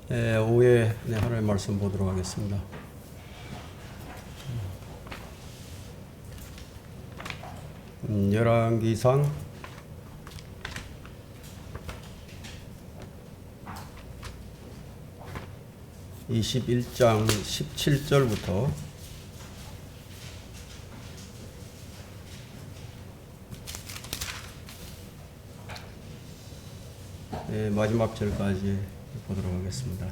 오후에 하나님의 말씀 보도록 하겠습니다. 열왕기상 21장 17절부터 마지막 절까지 보도록 하겠습니다.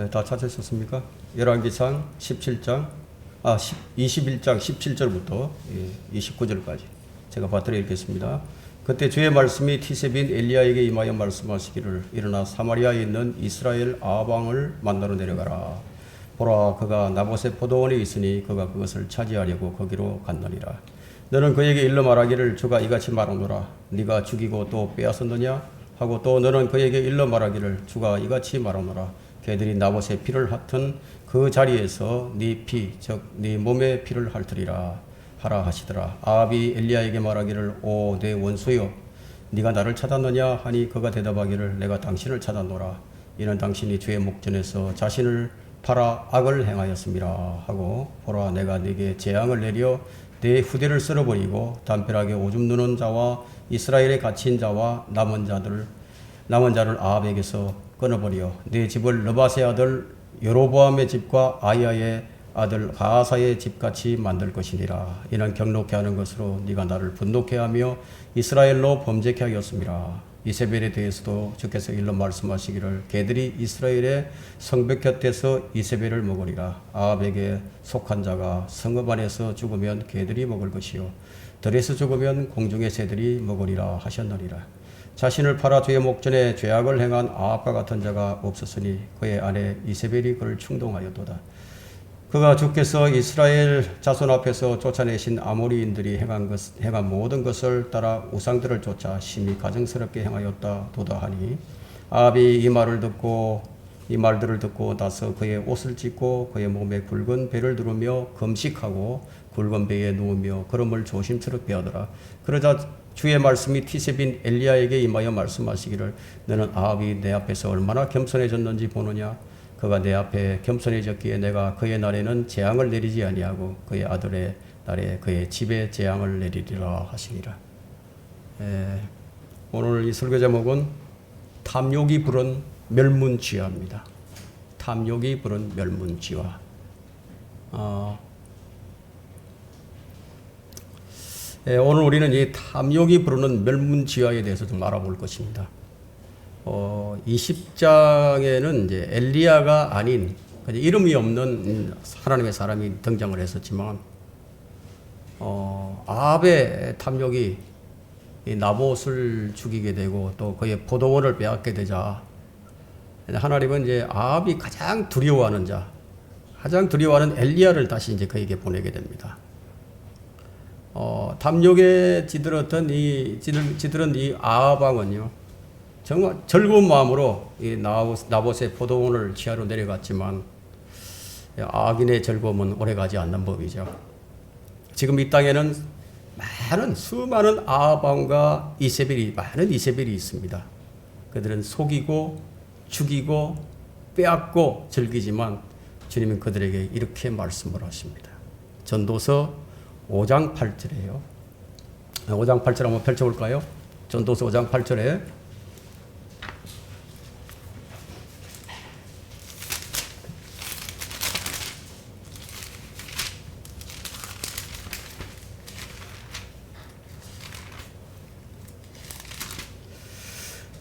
다 찾으셨습니까? 열왕기상 21장 17절부터 29절까지 제가 받들어 읽겠습니다. 그때 주의 말씀이 티세빈 엘리야에게 임하여 말씀하시기를 일어나 사마리아에 있는 이스라엘 아합 왕을 만나러 내려가라. 보라, 그가 나봇의 포도원에 있으니 그가 그것을 차지하려고 거기로 갔느니라. 너는 그에게 일러 말하기를 주가 이같이 말하노라. 네가 죽이고 또 빼앗았느냐 하고 또 너는 그에게 일러 말하기를 주가 이같이 말하노라. 걔들이 나봇의 피를 핥은 그 자리에서 네 피, 즉 네 몸의 피를 핥으리라 하라 하시더라. 아합이 엘리야에게 말하기를 오 내 원수여, 네가 나를 찾았느냐 하니 그가 대답하기를 내가 당신을 찾았노라. 이는 당신이 주의 목전에서 자신을 팔아 악을 행하였음이라 하고, 보라, 내가 네게 재앙을 내려 내 후대를 쓸어버리고 담벼락에 오줌 누는 자와 이스라엘에 갇힌 자와 남은 자를 아합에게서 끊어버려 내 집을 느밧의 아들 여로보암의 집과 아이야의 아들 바하사의 집같이 만들 것이니라. 이는 경록케 하는 것으로 네가 나를 분노케 하며 이스라엘로 범죄케 하였음이라. 이세벨에 대해서도 주께서 일러 말씀하시기를 걔들이 이스라엘의 성벽 곁에서 이세벨을 먹으리라. 아합에게 속한 자가 성읍 안에서 죽으면 걔들이 먹을 것이요 들에서 죽으면 공중의 새들이 먹으리라 하셨느니라. 자신을 팔아 주의 목전에 죄악을 행한 아합과 같은 자가 없었으니 그의 아내 이세벨이 그를 충동하였도다. 그가 주께서 이스라엘 자손 앞에서 쫓아내신 아모리인들이 행한 모든 것을 따라 우상들을 쫓아 심히 가증스럽게 행하였다 도다하니, 아합이 이 말들을 듣고 나서 그의 옷을 찢고 그의 몸에 굵은 배를 두르며 금식하고 굵은 배에 누우며 걸음을 조심스럽게 하더라. 그러자 주의 말씀이 티세빈 엘리야에게 임하여 말씀하시기를 너는 아합이 내 앞에서 얼마나 겸손해졌는지 보느냐. 그가 내 앞에 겸손해졌기에 내가 그의 날에는 재앙을 내리지 아니하고 그의 아들의 날에 그의 집에 재앙을 내리리라 하시니라. 오늘 이 설교 제목은 탐욕이 부른 멸문지화입니다. 탐욕이 부른 멸문지화. 오늘 우리는 이 탐욕이 부르는 멸문지화에 대해서 좀 알아볼 것입니다. 20장에는 이제 엘리야가 아닌 이름이 없는 하나님의 사람이 등장을 했었지만, 아합의 탐욕이 나봇을 죽이게 되고 또 그의 포도원을 빼앗게 되자 하나님은 이제 아합이 가장 두려워하는 엘리야를 다시 이제 그에게 보내게 됩니다. 탐욕에 찌들은 이 아합 왕은요, 정말 즐거운 마음으로 이 나봇의 포도원을 취하러 내려갔지만 악인의 즐거움은 오래가지 않는 법이죠. 지금 이 땅에는 수많은 아합 왕과 많은 이세벨이 있습니다. 그들은 속이고 죽이고 빼앗고 즐기지만 주님은 그들에게 이렇게 말씀을 하십니다. 전도서 5장 8절이에요. 5장 8절 한번 펼쳐볼까요? 전도서 5장 8절에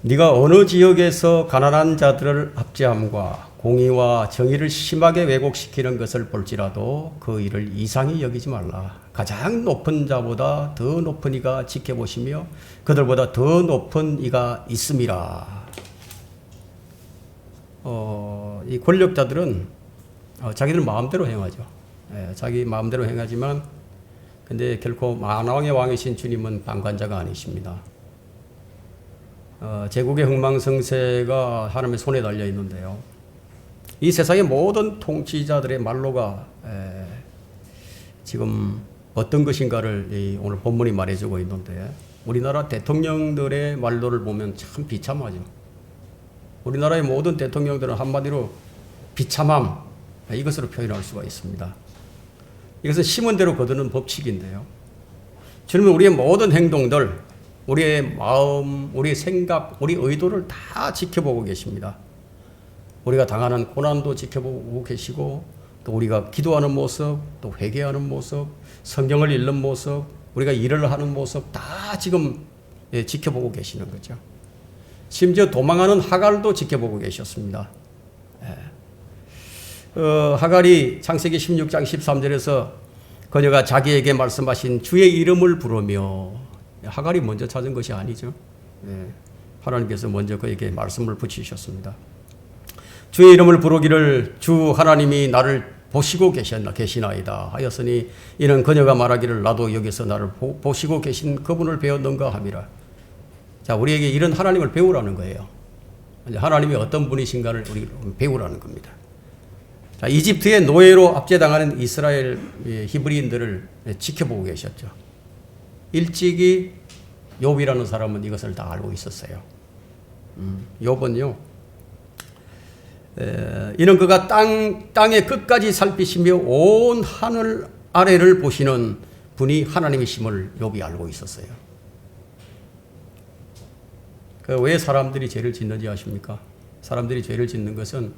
네가 어느 지역에서 가난한 자들을 압제함과 공의와 정의를 심하게 왜곡시키는 것을 볼지라도 그 일을 이상히 여기지 말라. 가장 높은 자보다 더 높은 이가 지켜보시며 그들보다 더 높은 이가 있음이라. 이 권력자들은 자기들 마음대로 행하죠. 자기 마음대로 행하지만 근데 결코 만왕의 왕이신 주님은 방관자가 아니십니다. 제국의 흥망성쇠가 하나님의 손에 달려 있는데요, 이 세상의 모든 통치자들의 말로가 지금 어떤 것인가를 오늘 본문이 말해주고 있는데, 우리나라 대통령들의 말로를 보면 참 비참하죠. 우리나라의 모든 대통령들은 한마디로 비참함, 이것으로 표현할 수가 있습니다. 이것은 심은 대로 거두는 법칙인데요. 주님은 우리의 모든 행동들, 우리의 마음, 우리의 생각, 우리 의도를 다 지켜보고 계십니다. 우리가 당하는 고난도 지켜보고 계시고, 또 우리가 기도하는 모습, 또 회개하는 모습, 성경을 읽는 모습, 우리가 일을 하는 모습 다 지금 지켜보고 계시는 거죠. 심지어 도망하는 하갈도 지켜보고 계셨습니다. 하갈이 창세기 16장 13절에서 그녀가 자기에게 말씀하신 주의 이름을 부르며, 하갈이 먼저 찾은 것이 아니죠. 하나님께서 먼저 그에게 말씀을 붙이셨습니다. 주의 이름을 부르기를 주 하나님이 나를 보시고 계시나이다 하였으니 이는 그녀가 말하기를 나도 여기서 나를 보시고 계신 그분을 배웠는가 함이라. 자, 우리에게 이런 하나님을 배우라는 거예요. 하나님이 어떤 분이신가를 우리 배우라는 겁니다. 자, 이집트의 노예로 압제당하는 이스라엘 히브리인들을 지켜보고 계셨죠. 일찍이 욥이라는 사람은 이것을 다 알고 있었어요. 욥은요, 이는 그가 땅의 끝까지 살피시며 온 하늘 아래를 보시는 분이 하나님이심을 욥이 알고 있었어요. 왜 사람들이 죄를 짓는지 아십니까? 사람들이 죄를 짓는 것은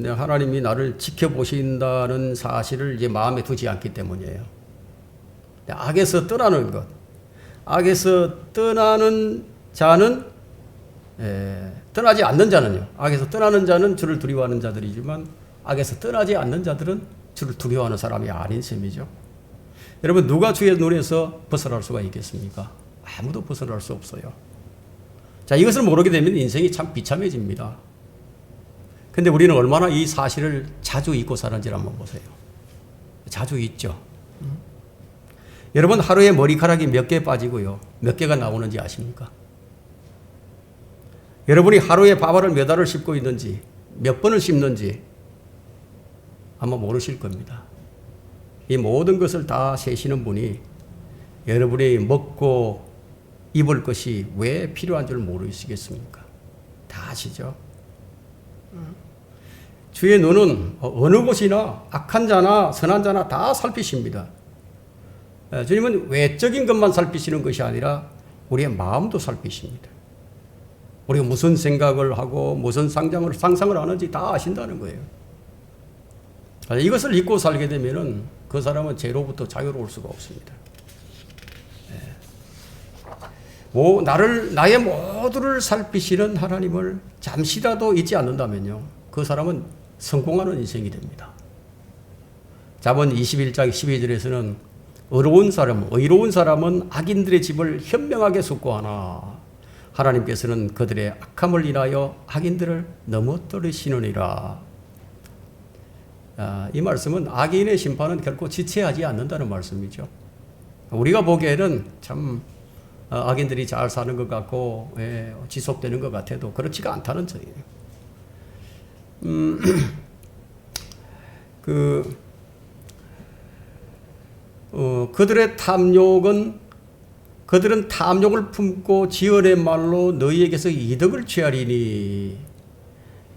하나님이 나를 지켜보신다는 사실을 이제 마음에 두지 않기 때문이에요. 악에서 떠나는 것, 악에서 떠나는 자는, 떠나지 않는 자는요, 악에서 떠나는 자는 주를 두려워하는 자들이지만 악에서 떠나지 않는 자들은 주를 두려워하는 사람이 아닌 셈이죠. 여러분, 누가 주의 눈에서 벗어날 수가 있겠습니까? 아무도 벗어날 수 없어요. 자, 이것을 모르게 되면 인생이 참 비참해집니다. 근데 우리는 얼마나 이 사실을 자주 잊고 사는지 한번 보세요. 자주 잊죠. 여러분, 하루에 머리카락이 몇 개 빠지고요, 몇 개가 나오는지 아십니까? 여러분이 하루에 밥알을 몇 알을 씹고 있는지, 몇 번을 씹는지 아마 모르실 겁니다. 이 모든 것을 다 세시는 분이 여러분이 먹고 입을 것이 왜 필요한 줄 모르시겠습니까? 다 아시죠? 주의 눈은 어느 곳이나 악한 자나 선한 자나 다 살피십니다. 주님은 외적인 것만 살피시는 것이 아니라 우리의 마음도 살피십니다. 우리가 무슨 생각을 하고 무슨 상상을 하는지 다 아신다는 거예요. 이것을 잊고 살게 되면은 그 사람은 죄로부터 자유로울 수가 없습니다. 나의 모두를 살피시는 하나님을 잠시라도 잊지 않는다면요, 그 사람은 성공하는 인생이 됩니다. 잠언 21장 12절에서는 의로운 사람은 악인들의 집을 현명하게 숙고하나 하나님께서는 그들의 악함을 인하여 악인들을 넘어뜨리시느니라. 이 말씀은 악인의 심판은 결코 지체하지 않는다는 말씀이죠. 우리가 보기에는 참 악인들이 잘 사는 것 같고 지속되는 것 같아도 그렇지가 않다는 점이에요. 그들은 탐욕을 품고 지언의 말로 너희에게서 이득을 취하리니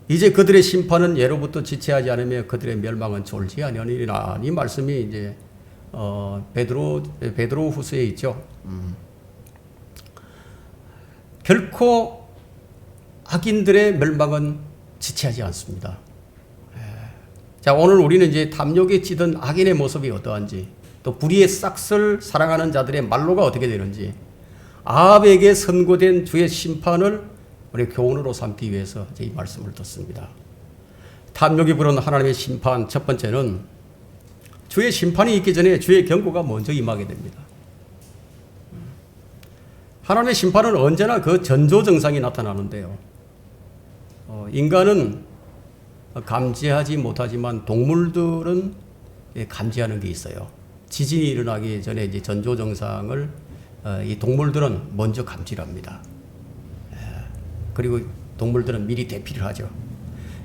이제 그들의 심판은 예로부터 지체하지 않으며 그들의 멸망은 졸지 아니하리라. 이 말씀이 이제 베드로 후서에 있죠. 결코 악인들의 멸망은 지체하지 않습니다. 자, 오늘 우리는 이제 탐욕에 찌든 악인의 모습이 어떠한지, 또 불의의 싹을 사랑하는 자들의 말로가 어떻게 되는지, 아합에게 선고된 주의 심판을 우리 교훈으로 삼기 위해서 이 말씀을 듣습니다. 탐욕이 부른 하나님의 심판, 첫 번째는 주의 심판이 있기 전에 주의 경고가 먼저 임하게 됩니다. 하나님의 심판은 언제나 그 전조증상이 나타나는데요. 인간은 감지하지 못하지만 동물들은 감지하는 게 있어요. 지진이 일어나기 전에 이제 전조증상을 이 동물들은 먼저 감지를 합니다. 그리고 동물들은 미리 대피를 하죠.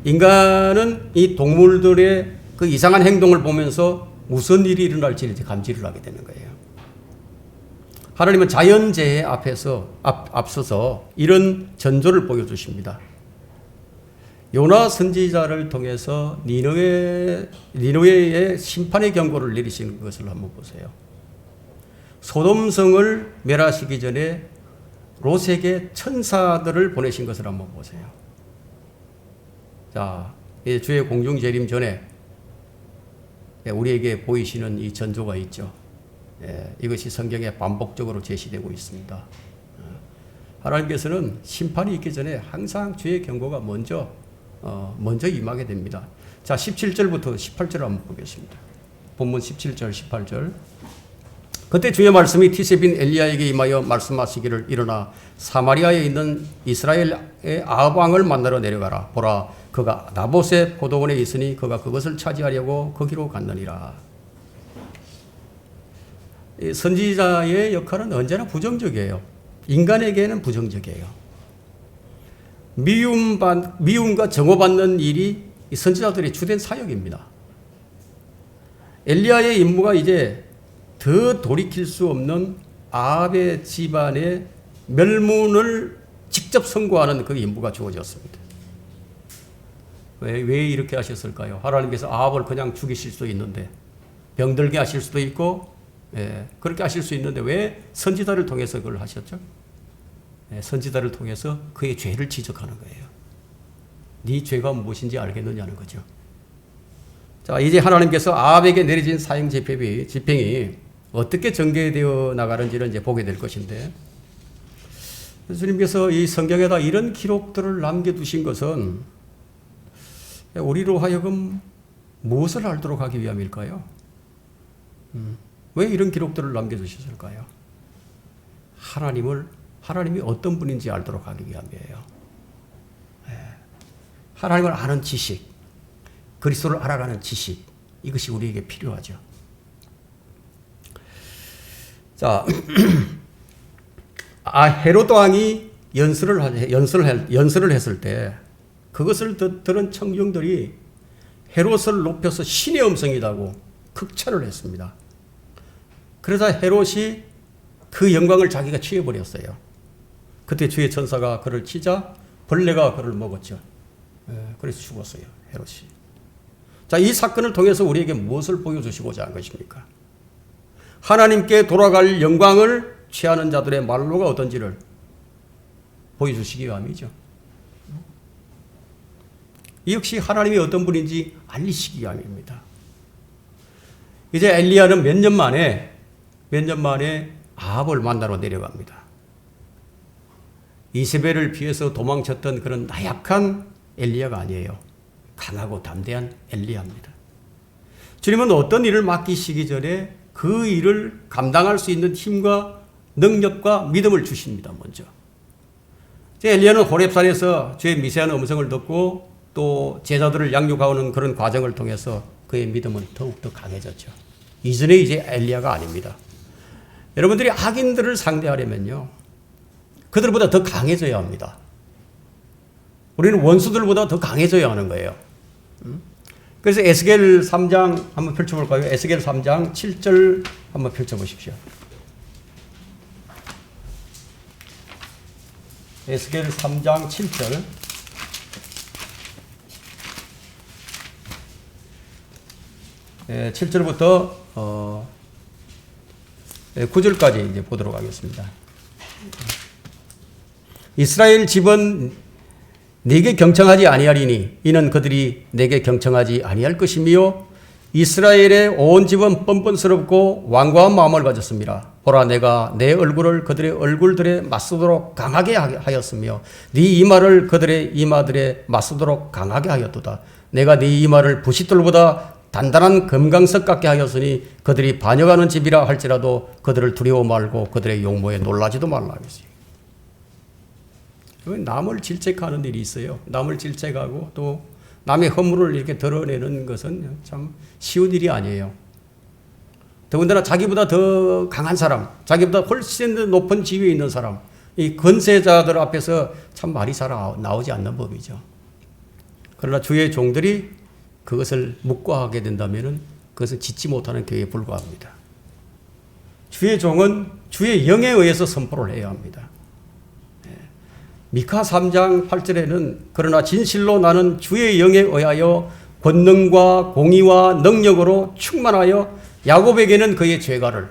인간은 이 동물들의 그 이상한 행동을 보면서 무슨 일이 일어날지 이제 감지를 하게 되는 거예요. 하나님은 자연재해 앞서서 이런 전조를 보여주십니다. 요나 선지자를 통해서 니느웨의 심판의 경고를 내리시는 것을 한번 보세요. 소돔성을 멸하시기 전에 롯에게 천사들을 보내신 것을 한번 보세요. 자, 주의 공중 재림 전에 우리에게 보이시는 이 전조가 있죠. 이것이 성경에 반복적으로 제시되고 있습니다. 하나님께서는 심판이 있기 전에 항상 주의 경고가 먼저 임하게 됩니다. 자, 17절부터 18절 한번 보겠습니다. 본문 17절, 18절. 그때 주의 말씀이 티세빈 엘리야에게 임하여 말씀하시기를 일어나 사마리아에 있는 이스라엘의 아합 왕을 만나러 내려가라. 보라, 그가 나봇의 포도원에 있으니 그가 그것을 차지하려고 거기로 갔느니라. 선지자의 역할은 언제나 부정적이에요. 인간에게는 부정적이에요. 미움과 정오받는 일이 선지자들의 주된 사역입니다. 엘리야의 임무가 이제 더 돌이킬 수 없는 아합의 집안의 멸문을 직접 선고하는 그 임무가 주어졌습니다. 왜 이렇게 하셨을까요? 하나님께서 아합을 그냥 죽이실 수도 있는데, 병들게 하실 수도 있고, 그렇게 하실 수 있는데 왜 선지자를 통해서 그걸 하셨죠? 선지자를 통해서 그의 죄를 지적하는 거예요. 네 죄가 무엇인지 알겠느냐는 거죠. 자, 이제 하나님께서 아합에게 내려진 사형 집행이 어떻게 전개되어 나가는지를 이제 보게 될 것인데, 예수님께서 이 성경에다 이런 기록들을 남겨두신 것은 우리로 하여금 무엇을 알도록 하기 위함일까요? 왜 이런 기록들을 남겨두셨을까요? 하나님이 어떤 분인지 알도록 하기 위함이에요. 하나님을 아는 지식, 그리스도를 알아가는 지식, 이것이 우리에게 필요하죠. 자, 헤롯 왕이 연설을 했을 때 그것을 들은 청중들이 헤롯을 높여서 신의 음성이라고 극찬을 했습니다. 그러자 헤롯이 그 영광을 자기가 취해버렸어요. 그때 주의 천사가 그를 치자 벌레가 그를 먹었죠. 그래서 죽었어요, 헤롯이. 자, 이 사건을 통해서 우리에게 무엇을 보여주시고자 한 것입니까? 하나님께 돌아갈 영광을 취하는 자들의 말로가 어떤지를 보여주시기 위함이죠. 이 역시 하나님이 어떤 분인지 알리시기 위함입니다. 이제 엘리야는 몇 년 만에 아합을 만나러 내려갑니다. 이세벨을 피해서 도망쳤던 그런 나약한 엘리야가 아니에요. 강하고 담대한 엘리야입니다. 주님은 어떤 일을 맡기시기 전에 그 일을 감당할 수 있는 힘과 능력과 믿음을 주십니다. 먼저. 엘리야는 호렙산에서 주의 미세한 음성을 듣고 또 제자들을 양육하는 그런 과정을 통해서 그의 믿음은 더욱더 강해졌죠. 이전에 이제 엘리야가 아닙니다. 여러분들이 악인들을 상대하려면요, 그들보다 더 강해져야 합니다. 우리는 원수들보다 더 강해져야 하는 거예요. 그래서 에스겔 3장 한번 펼쳐볼까요? 에스겔 3장 7절 한번 펼쳐보십시오. 에스겔 3장 7절. 7절부터 9절까지 이제 보도록 하겠습니다. 이스라엘 집은 내게 경청하지 아니하리니 이는 그들이 내게 경청하지 아니할 것이며 이스라엘의 온 집은 뻔뻔스럽고 완고한 마음을 가졌습니다. 보라, 내가 내 얼굴을 그들의 얼굴들에 맞서도록 강하게 하였으며 네 이마를 그들의 이마들에 맞서도록 강하게 하였도다. 내가 네 이마를 부싯돌보다 단단한 금강석 같게 하였으니 그들이 반역하는 집이라 할지라도 그들을 두려워 말고 그들의 용모에 놀라지도 말라 하겠어요. 남을 질책하는 일이 있어요. 남을 질책하고 또 남의 허물을 이렇게 드러내는 것은 참 쉬운 일이 아니에요. 더군다나 자기보다 더 강한 사람, 자기보다 훨씬 높은 지위에 있는 사람, 이 권세자들 앞에서 참 말이 잘 나오지 않는 법이죠. 그러나 주의 종들이 그것을 묵과하게 된다면 그것은 짓지 못하는 교회에 불과합니다. 주의 종은 주의 영에 의해서 선포를 해야 합니다. 미카 3장 8절에는 그러나 진실로 나는 주의 영에 의하여 권능과 공의와 능력으로 충만하여 야곱에게는 그의 죄가를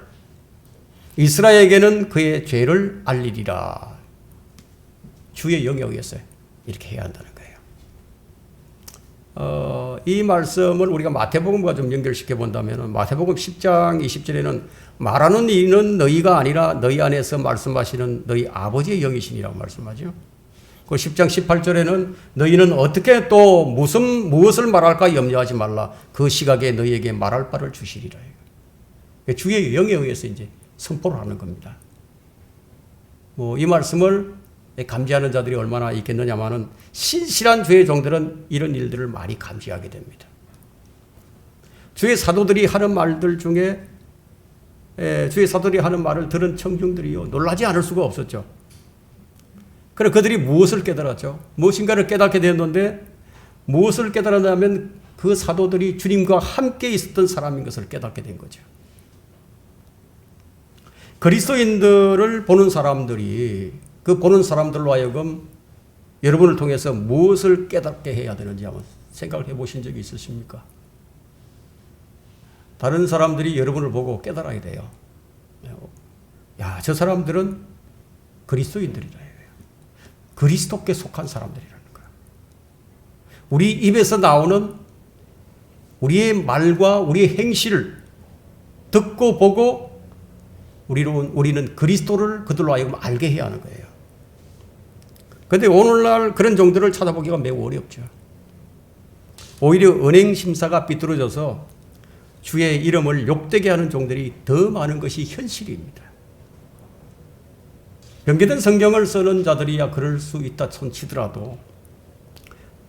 이스라엘에게는 그의 죄를 알리리라. 주의 영에 의해서 이렇게 해야 한다는 거예요. 이 말씀을 우리가 마태복음과 좀 연결시켜 본다면 마태복음 10장 20절에는 말하는 이는 너희가 아니라 너희 안에서 말씀하시는 너희 아버지의 영이시니라고 말씀하죠. 그 10장 18절에는 너희는 어떻게 또 무엇을 말할까 염려하지 말라. 그 시각에 너희에게 말할 바를 주시리라. 주의 영에 의해서 이제 선포를 하는 겁니다. 이 말씀을 감지하는 자들이 얼마나 있겠느냐마는 신실한 주의 종들은 이런 일들을 많이 감지하게 됩니다. 주의 사도들이 하는 말들 중에 주의 사도들이 하는 말을 들은 청중들이요 놀라지 않을 수가 없었죠. 그래 그들이 무엇을 깨달았죠? 무엇인가를 깨닫게 되었는데 무엇을 깨달았냐면 그 사도들이 주님과 함께 있었던 사람인 것을 깨닫게 된 거죠. 그리스도인들을 보는 사람들이 그 보는 사람들로 하여금 여러분을 통해서 무엇을 깨닫게 해야 되는지 한번 생각을 해보신 적이 있으십니까? 다른 사람들이 여러분을 보고 깨달아야 돼요. 야, 저 사람들은 그리스도인들이라. 그리스도께 속한 사람들이라는 거예요. 우리 입에서 나오는 우리의 말과 우리의 행실을 듣고 보고 우리는 그리스도를 그들로 하여금 알게 해야 하는 거예요. 그런데 오늘날 그런 종들을 찾아보기가 매우 어렵죠. 오히려 은행 심사가 삐뚤어져서 주의 이름을 욕되게 하는 종들이 더 많은 것이 현실입니다. 변개된 성경을 쓰는 자들이야 그럴 수 있다 손치더라도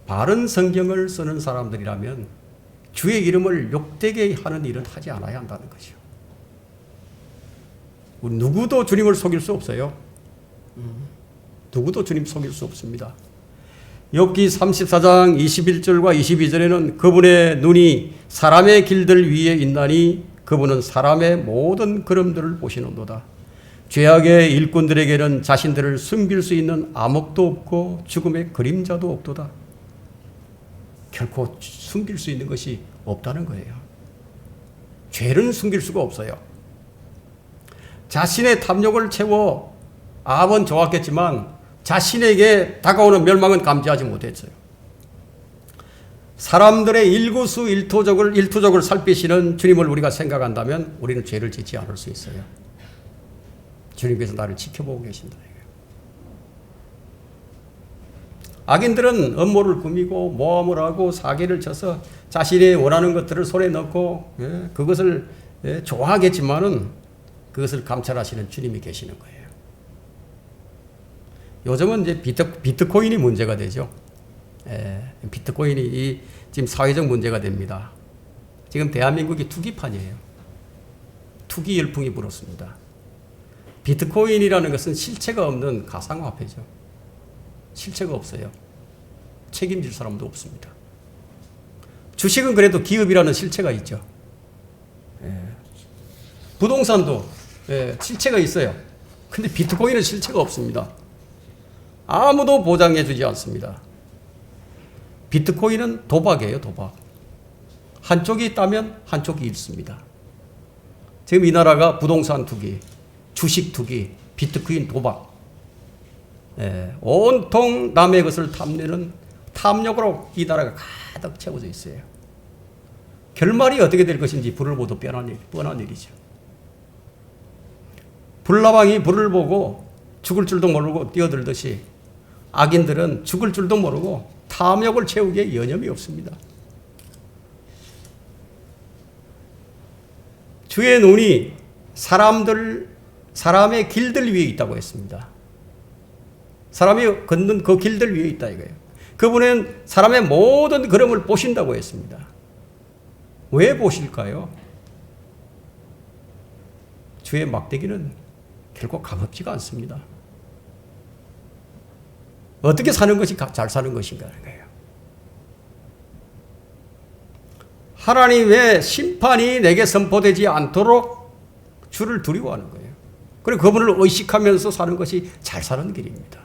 바른 성경을 쓰는 사람들이라면 주의 이름을 욕되게 하는 일은 하지 않아야 한다는 것이죠. 누구도 주님을 속일 수 없어요. 누구도 주님 속일 수 없습니다. 욥기 34장 21절과 22절에는 그분의 눈이 사람의 길들 위에 있나니 그분은 사람의 모든 걸음들을 보시는도다. 죄악의 일꾼들에게는 자신들을 숨길 수 있는 암흑도 없고 죽음의 그림자도 없도다. 결코 숨길 수 있는 것이 없다는 거예요. 죄는 숨길 수가 없어요. 자신의 탐욕을 채워 아합은 좋았겠지만 자신에게 다가오는 멸망은 감지하지 못했어요. 사람들의 일투족을 살피시는 주님을 우리가 생각한다면 우리는 죄를 짓지 않을 수 있어요. 주님께서 나를 지켜보고 계신다. 악인들은 음모를 꾸미고 모함을 하고 사기를 쳐서 자신이 원하는 것들을 손에 넣고 그것을 좋아하겠지만은 그것을 감찰하시는 주님이 계시는 거예요. 요즘은 이제 비트코인이 문제가 되죠. 비트코인이 지금 사회적 문제가 됩니다. 지금 대한민국이 투기판이에요. 투기 열풍이 불었습니다. 비트코인이라는 것은 실체가 없는 가상화폐죠. 실체가 없어요. 책임질 사람도 없습니다. 주식은 그래도 기업이라는 실체가 있죠. 부동산도 실체가 있어요. 근데 비트코인은 실체가 없습니다. 아무도 보장해 주지 않습니다. 비트코인은 도박이에요, 도박. 한쪽이 있다면 한쪽이 잃습니다. 지금 이 나라가 부동산 투기, 주식 투기, 비트코인 도박, 온통 남의 것을 탐내는 탐욕으로 이 나라가 가득 채워져 있어요. 결말이 어떻게 될 것인지 불을 보도 뻔한 일이죠. 불나방이 불을 보고 죽을 줄도 모르고 뛰어들듯이 악인들은 죽을 줄도 모르고 탐욕을 채우기에 여념이 없습니다. 주의 눈이 사람의 길들 위에 있다고 했습니다. 사람이 걷는 그 길들 위에 있다 이거예요. 그분은 사람의 모든 걸음을 보신다고 했습니다. 왜 보실까요? 주의 막대기는 결코 가볍지가 않습니다. 어떻게 사는 것이 잘 사는 것인가 하는 거예요. 하나님의 심판이 내게 선포되지 않도록 주를 두려워하는 거예요. 그리고 그분을 의식하면서 사는 것이 잘 사는 길입니다.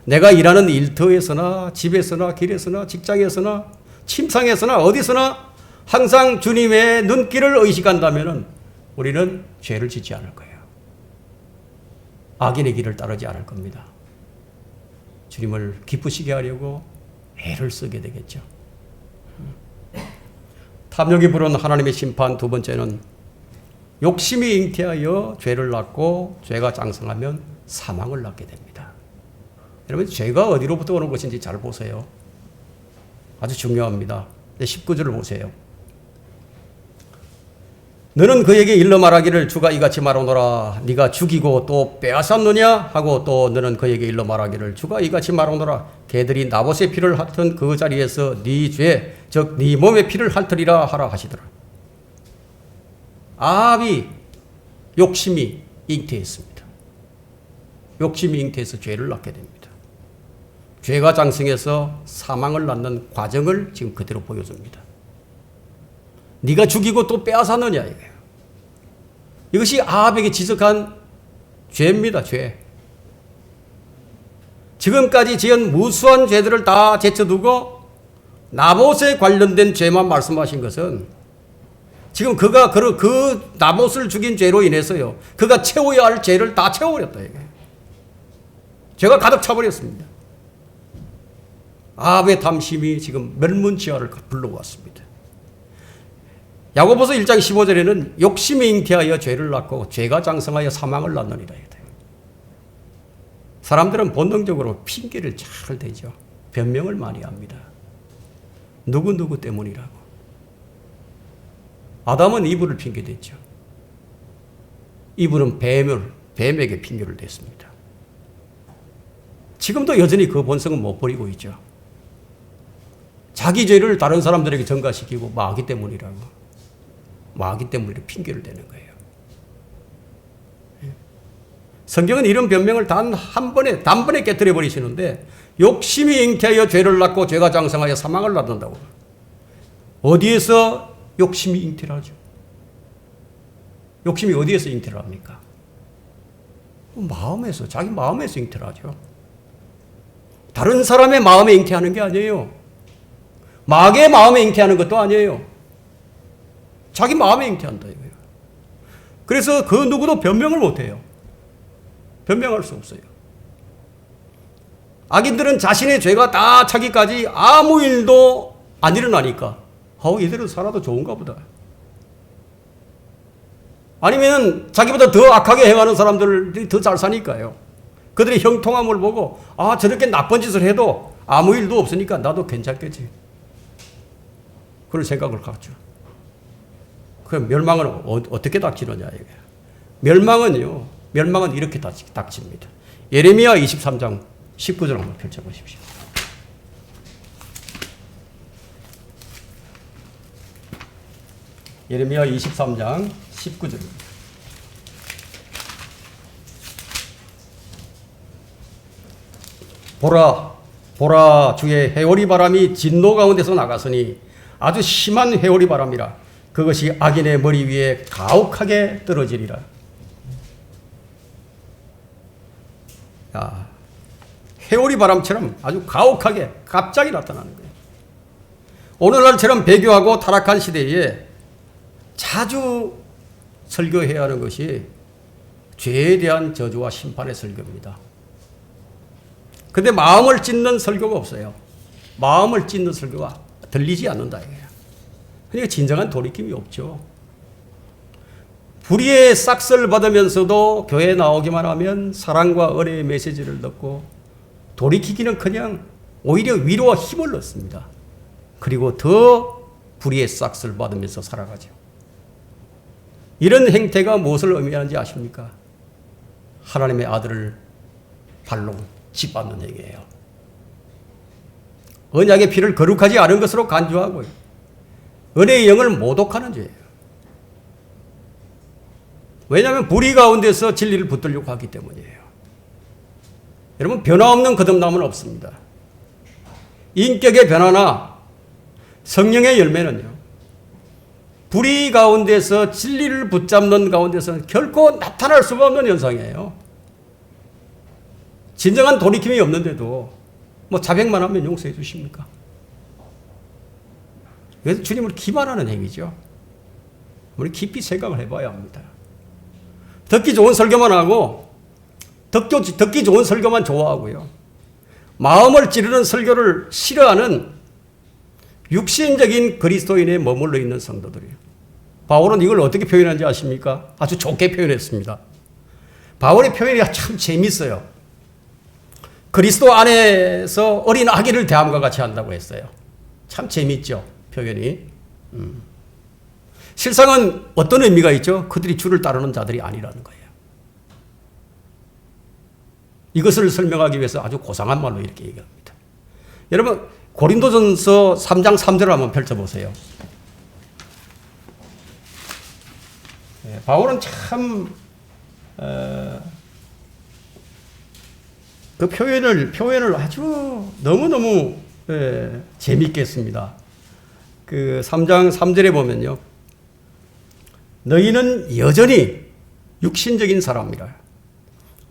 내가 일하는 일터에서나 집에서나 길에서나 직장에서나 침상에서나 어디서나 항상 주님의 눈길을 의식한다면 우리는 죄를 짓지 않을 거예요. 악인의 길을 따르지 않을 겁니다. 주님을 기쁘시게 하려고 애를 쓰게 되겠죠. 탐욕이 부른 하나님의 심판 두 번째는 욕심이 잉태하여 죄를 낳고 죄가 장성하면 사망을 낳게 됩니다. 여러분 죄가 어디로부터 오는 것인지 잘 보세요. 아주 중요합니다. 19절을 보세요. 너는 그에게 일러 말하기를 주가 이같이 말하노라. 네가 죽이고 또 빼앗았느냐 하고 또 너는 그에게 일러 말하기를 주가 이같이 말하노라. 개들이 나봇의 피를 핥은 그 자리에서 네 죄, 즉 네 몸의 피를 핥으리라 하라 하시더라. 아합이 욕심이 잉태했습니다. 욕심이 잉태해서 죄를 낳게 됩니다. 죄가 장성해서 사망을 낳는 과정을 지금 그대로 보여줍니다. 네가 죽이고 또 빼앗았느냐 이거예요. 이것이 아합에게 지적한 죄입니다. 죄. 지금까지 지은 무수한 죄들을 다 제쳐두고 나봇에 관련된 죄만 말씀하신 것은 지금 그가 그 나봇을 죽인 죄로 인해서요. 그가 채워야 할 죄를 다 채워버렸다 이거예요. 죄가 가득 차버렸습니다. 아합의 탐심이 지금 멸문지화를 불러왔습니다. 야고보서 1장 15절에는 욕심이 잉태하여 죄를 낳고 죄가 장성하여 사망을 낳느니라. 사람들은 본능적으로 핑계를 잘 대죠. 변명을 많이 합니다. 누구 때문이라고. 아담은 이브를 핑계댔죠. 이브는 뱀에게 핑계를 댔습니다. 지금도 여전히 그 본성은 못 버리고 있죠. 자기 죄를 다른 사람들에게 전가시키고 마귀 때문이라고. 마귀 때문에 핑계를 대는 거예요. 성경은 이런 변명을 단번에 깨뜨려 버리시는데 욕심이 잉태하여 죄를 낳고 죄가 장성하여 사망을 낳는다고. 어디에서 욕심이 잉태를 하죠? 욕심이 어디에서 잉태를 합니까? 마음에서, 자기 마음에서 잉태를 하죠. 다른 사람의 마음에 잉태하는 게 아니에요. 마귀의 마음에 잉태하는 것도 아니에요. 자기 마음에 잉태한다 이거예요. 그래서 그 누구도 변명을 못해요. 변명할 수 없어요. 악인들은 자신의 죄가 다 차기까지 아무 일도 안 일어나니까 이대로 살아도 좋은가 보다. 아니면 자기보다 더 악하게 행하는 사람들이 더 잘 사니까요. 그들의 형통함을 보고 저렇게 나쁜 짓을 해도 아무 일도 없으니까 나도 괜찮겠지. 그런 생각을 갖죠. 그럼 멸망은 어떻게 닥치느냐 이거예요. 멸망은 이렇게 닥칩니다. 예레미야 23장 19절 한번 펼쳐보십시오. 예레미야 23장 19절입니다. 보라 주의 해오리 바람이 진노 가운데서 나갔으니 아주 심한 해오리 바람이라. 그것이 악인의 머리 위에 가혹하게 떨어지리라. 해오리 바람처럼 아주 가혹하게 갑자기 나타나는 거예요. 오늘날처럼 배교하고 타락한 시대에 자주 설교해야 하는 것이 죄에 대한 저주와 심판의 설교입니다. 그런데 마음을 찢는 설교가 없어요. 마음을 찢는 설교가 들리지 않는다 이거예요. 그러니까 진정한 돌이킴이 없죠. 불의의 싹을 받으면서도 교회에 나오기만 하면 사랑과 은혜의 메시지를 듣고 돌이키기는커녕 오히려 위로와 힘을 얻습니다. 그리고 더 불의의 싹을 받으면서 살아가죠. 이런 행태가 무엇을 의미하는지 아십니까? 하나님의 아들을 발로 짓밟는 얘기예요. 언약의 피를 거룩하지 않은 것으로 간주하고요. 은혜의 영을 모독하는 죄예요. 왜냐하면 불의 가운데서 진리를 붙들려고 하기 때문이에요. 여러분 변화없는 거듭남은 없습니다. 인격의 변화나 성령의 열매는요. 불의 가운데서 진리를 붙잡는 가운데서 결코 나타날 수가 없는 현상이에요. 진정한 돌이킴이 없는데도 뭐 자백만 하면 용서해 주십니까? 그래서 주님을 기만하는 행위죠. 우리 깊이 생각을 해봐야 합니다. 듣기 좋은 설교만 하고 듣기 좋은 설교만 좋아하고요. 마음을 찌르는 설교를 싫어하는 육신적인 그리스도인에 머물러 있는 성도들이에요. 바울은 이걸 어떻게 표현한지 아십니까? 아주 좋게 표현했습니다. 바울의 표현이 참 재밌어요. 그리스도 안에서 어린 아기를 대함과 같이 한다고 했어요. 참 재밌죠, 표현이. 실상은 어떤 의미가 있죠? 그들이 주를 따르는 자들이 아니라는 거예요. 이것을 설명하기 위해서 아주 고상한 말로 이렇게 얘기합니다. 여러분, 고린도전서 3장 3절을 한번 펼쳐보세요. 바울은 참 그 표현을 아주 너무너무 재미있게 했습니다. 그 3장 3절에 보면요. 너희는 여전히 육신적인 사람이라.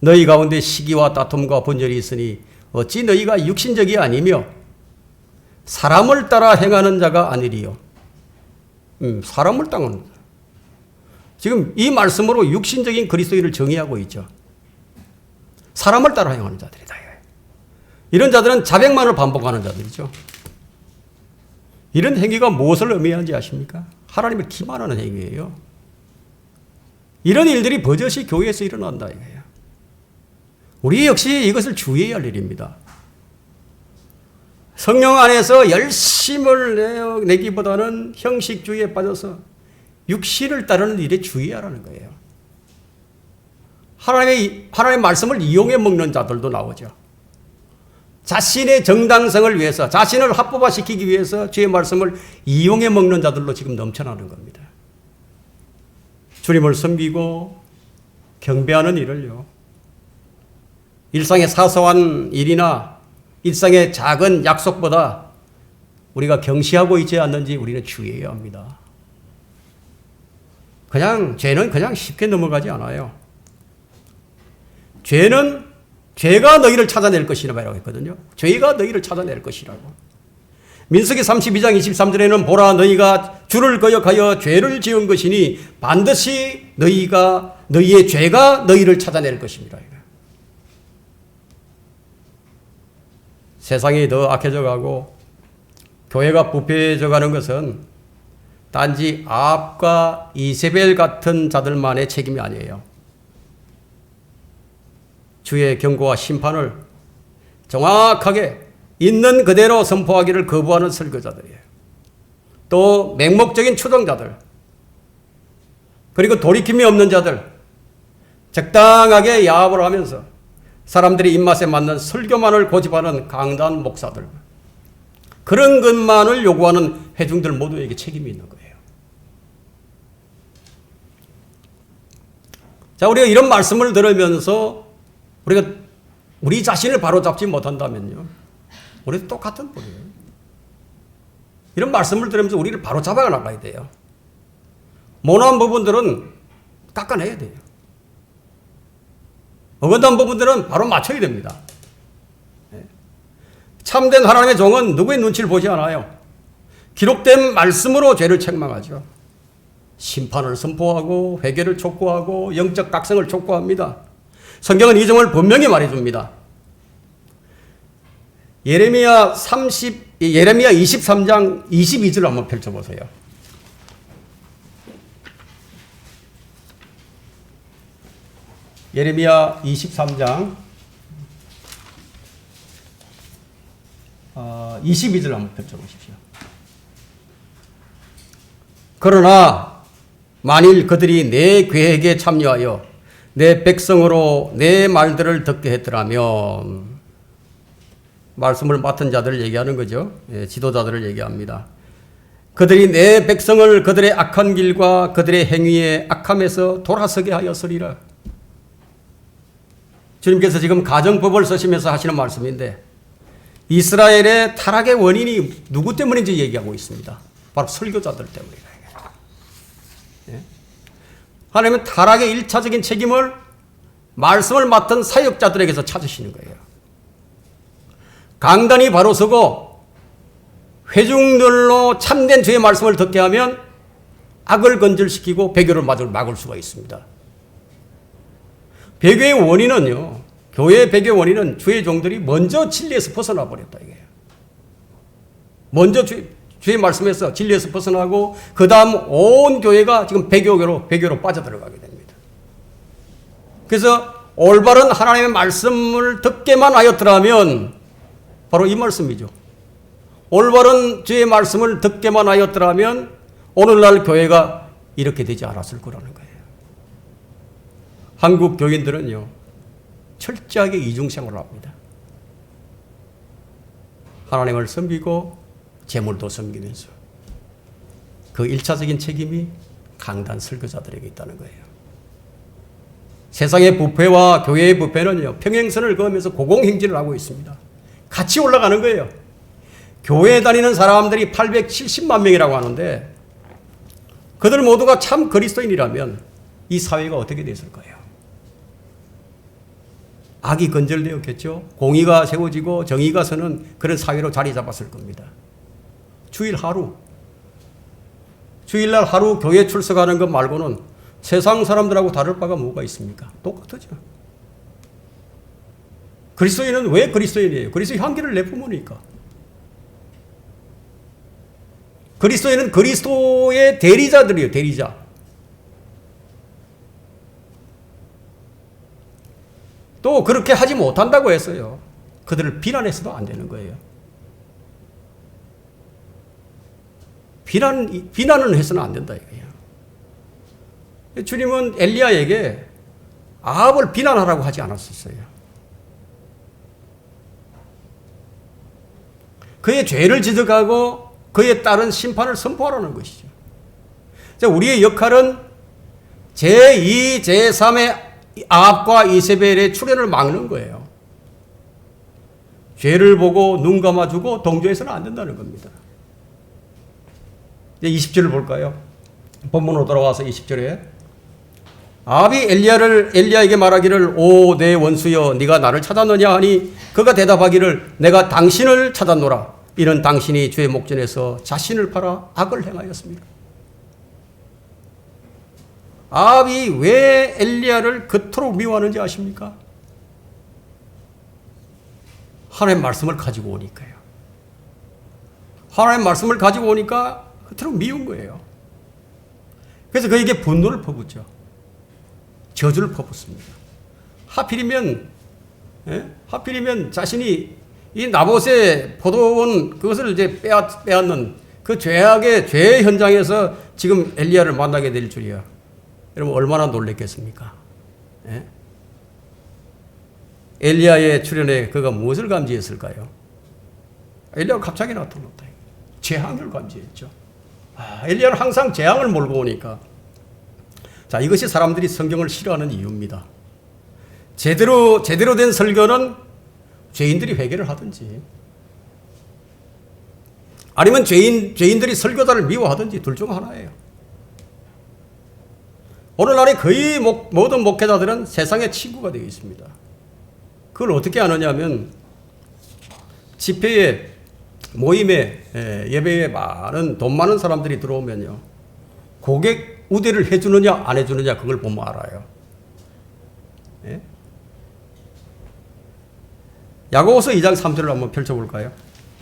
너희 가운데 시기와 다툼과 분열이 있으니 어찌 너희가 육신적이 아니며 사람을 따라 행하는 자가 아니리요. 사람을 따르는 자. 지금 이 말씀으로 육신적인 그리스도인을 정의하고 있죠. 사람을 따라 행하는 자들이다. 이런 자들은 자백만을 반복하는 자들이죠. 이런 행위가 무엇을 의미하는지 아십니까? 하나님을 기만하는 행위예요. 이런 일들이 버젓이 교회에서 일어난다 이거예요. 우리 역시 이것을 주의해야 할 일입니다. 성령 안에서 열심을 내기보다는 형식주의에 빠져서 육신을 따르는 일에 주의하라는 거예요. 하나님의 말씀을 이용해 먹는 자들도 나오죠. 자신의 정당성을 위해서, 자신을 합법화시키기 위해서 주의 말씀을 이용해 먹는 자들로 지금 넘쳐나는 겁니다. 주님을 섬기고 경배하는 일을요. 일상의 사소한 일이나 일상의 작은 약속보다 우리가 경시하고 있지 않는지 우리는 주의해야 합니다. 죄는 그냥 쉽게 넘어가지 않아요. 죄가 너희를 찾아낼 것이라고 했거든요. 죄가 너희를 찾아낼 것이라고. 민수기 32장 23절에는 보라 너희가 주를 거역하여 죄를 지은 것이니 반드시 너희의 죄가 너희를 찾아낼 것입니다. 세상이 더 악해져 가고 교회가 부패해져 가는 것은 단지 아합과 이세벨 같은 자들만의 책임이 아니에요. 주의 경고와 심판을 정확하게 있는 그대로 선포하기를 거부하는 설교자들이에요. 또 맹목적인 추종자들, 그리고 돌이킴이 없는 자들, 적당하게 야합을 하면서 사람들이 입맛에 맞는 설교만을 고집하는 강단 목사들, 그런 것만을 요구하는 회중들 모두에게 책임이 있는 거예요. 자, 우리가 이런 말씀을 들으면서 우리가 우리 자신을 바로잡지 못한다면요, 우리도 똑같은 꼴이에요. 이런 말씀을 들으면서 우리를 바로잡아 나가야 돼요. 모난 부분들은 깎아내야 돼요. 어긋난 부분들은 바로 맞춰야 됩니다. 참된 하나님의 종은 누구의 눈치를 보지 않아요. 기록된 말씀으로 죄를 책망하죠. 심판을 선포하고 회개를 촉구하고 영적 각성을 촉구합니다. 성경은 이 점을 분명히 말해줍니다. 예레미야 23장 22절을 한번 펼쳐보세요. 예레미야 23장 22절 한번 펼쳐보십시오. 그러나 만일 그들이 내 계획에 참여하여 내 백성으로 내 말들을 듣게 했더라면, 말씀을 맡은 자들을 얘기하는 거죠. 지도자들을 얘기합니다. 그들이 내 백성을 그들의 악한 길과 그들의 행위의 악함에서 돌아서게 하였으리라. 주님께서 지금 가정법을 쓰시면서 하시는 말씀인데, 이스라엘의 타락의 원인이 누구 때문인지 얘기하고 있습니다. 바로 설교자들 때문이다. 하나님은 타락의 1차적인 책임을 말씀을 맡은 사역자들에게서 찾으시는 거예요. 강단이 바로 서고 회중들로 참된 주의 말씀을 듣게 하면 악을 건절시키고 배교를 막을 수가 있습니다. 배교의 원인은요, 교회의 배교의 원인은 주의 종들이 먼저 진리에서 벗어나 버렸다 이거예요. 먼저 주의 말씀에서 진리에서 벗어나고 그 다음 온 교회가 지금 배교로 빠져들어가게 됩니다. 그래서 올바른 하나님의 말씀을 듣게만 하였더라면 바로 이 말씀이죠. 올바른 주의 말씀을 듣게만 하였더라면 오늘날 교회가 이렇게 되지 않았을 거라는 거예요. 한국 교인들은요, 철저하게 이중생활을 합니다. 하나님을 섬기고 재물도 섬기면서 그 1차적인 책임이 강단 설교자들에게 있다는 거예요. 세상의 부패와 교회의 부패는요, 평행선을 그으면서 고공행진을 하고 있습니다. 같이 올라가는 거예요. 교회에 다니는 사람들이 870만 명이라고 하는데 그들 모두가 참 그리스도인이라면 이 사회가 어떻게 됐을까요? 악이 건절되었겠죠. 공의가 세워지고 정의가 서는 그런 사회로 자리 잡았을 겁니다. 주일날 하루 교회 출석하는 것 말고는 세상 사람들하고 다를 바가 뭐가 있습니까? 똑같죠. 그리스도인은 왜 그리스도인이에요? 그리스도의 향기를 내뿜으니까. 그리스도인은 그리스도의 대리자들이에요. 대리자. 또 그렇게 하지 못한다고 했어요. 그들을 비난해서도 안 되는 거예요. 비난은 해서는 안 된다 이거예요. 주님은 엘리야에게 아합을 비난하라고 하지 않았었어요. 그의 죄를 지적하고 그에 따른 심판을 선포하라는 것이죠. 우리의 역할은 제2, 제3의 아합과 이세벨의 출현을 막는 거예요. 죄를 보고 눈 감아주고 동조해서는 안 된다는 겁니다. 이제 20절을 볼까요? 본문으로 돌아와서 20절에 아합이 엘리야에게 말하기를 오 내 원수여 네가 나를 찾았느냐 하니 그가 대답하기를 내가 당신을 찾았노라. 이는 당신이 주의 목전에서 자신을 팔아 악을 행하였습니다. 아합이 왜 엘리야를 그토록 미워하는지 아십니까? 하나님의 말씀을 가지고 오니까요. 하나님의 말씀을 가지고 오니까 그토록 미운 거예요. 그래서 그에게 분노를 퍼붓죠. 저주를 퍼붓습니다. 하필이면 자신이 이 나봇의 포도원 그것을 이제 빼앗는 그 죄의 현장에서 지금 엘리야를 만나게 될 줄이야. 여러분 얼마나 놀랬겠습니까? 예? 엘리야의 출현에 그가 무엇을 감지했을까요? 엘리야가 갑자기 나타났다. 재앙을 감지했죠. 엘리야는 항상 재앙을 몰고 오니까. 자, 이것이 사람들이 성경을 싫어하는 이유입니다. 제대로 된 설교는 죄인들이 회개를 하든지 아니면 죄인들이 설교자를 미워하든지 둘 중 하나예요. 오늘날의 거의 모든 목회자들은 세상의 친구가 되어 있습니다. 그걸 어떻게 아느냐면 집회에 모임에 예배에 돈 많은 사람들이 들어오면요. 고객 우대를 해주느냐 안 해주느냐 그걸 보면 알아요. 예? 야고보서 2장 3절을 한번 펼쳐볼까요?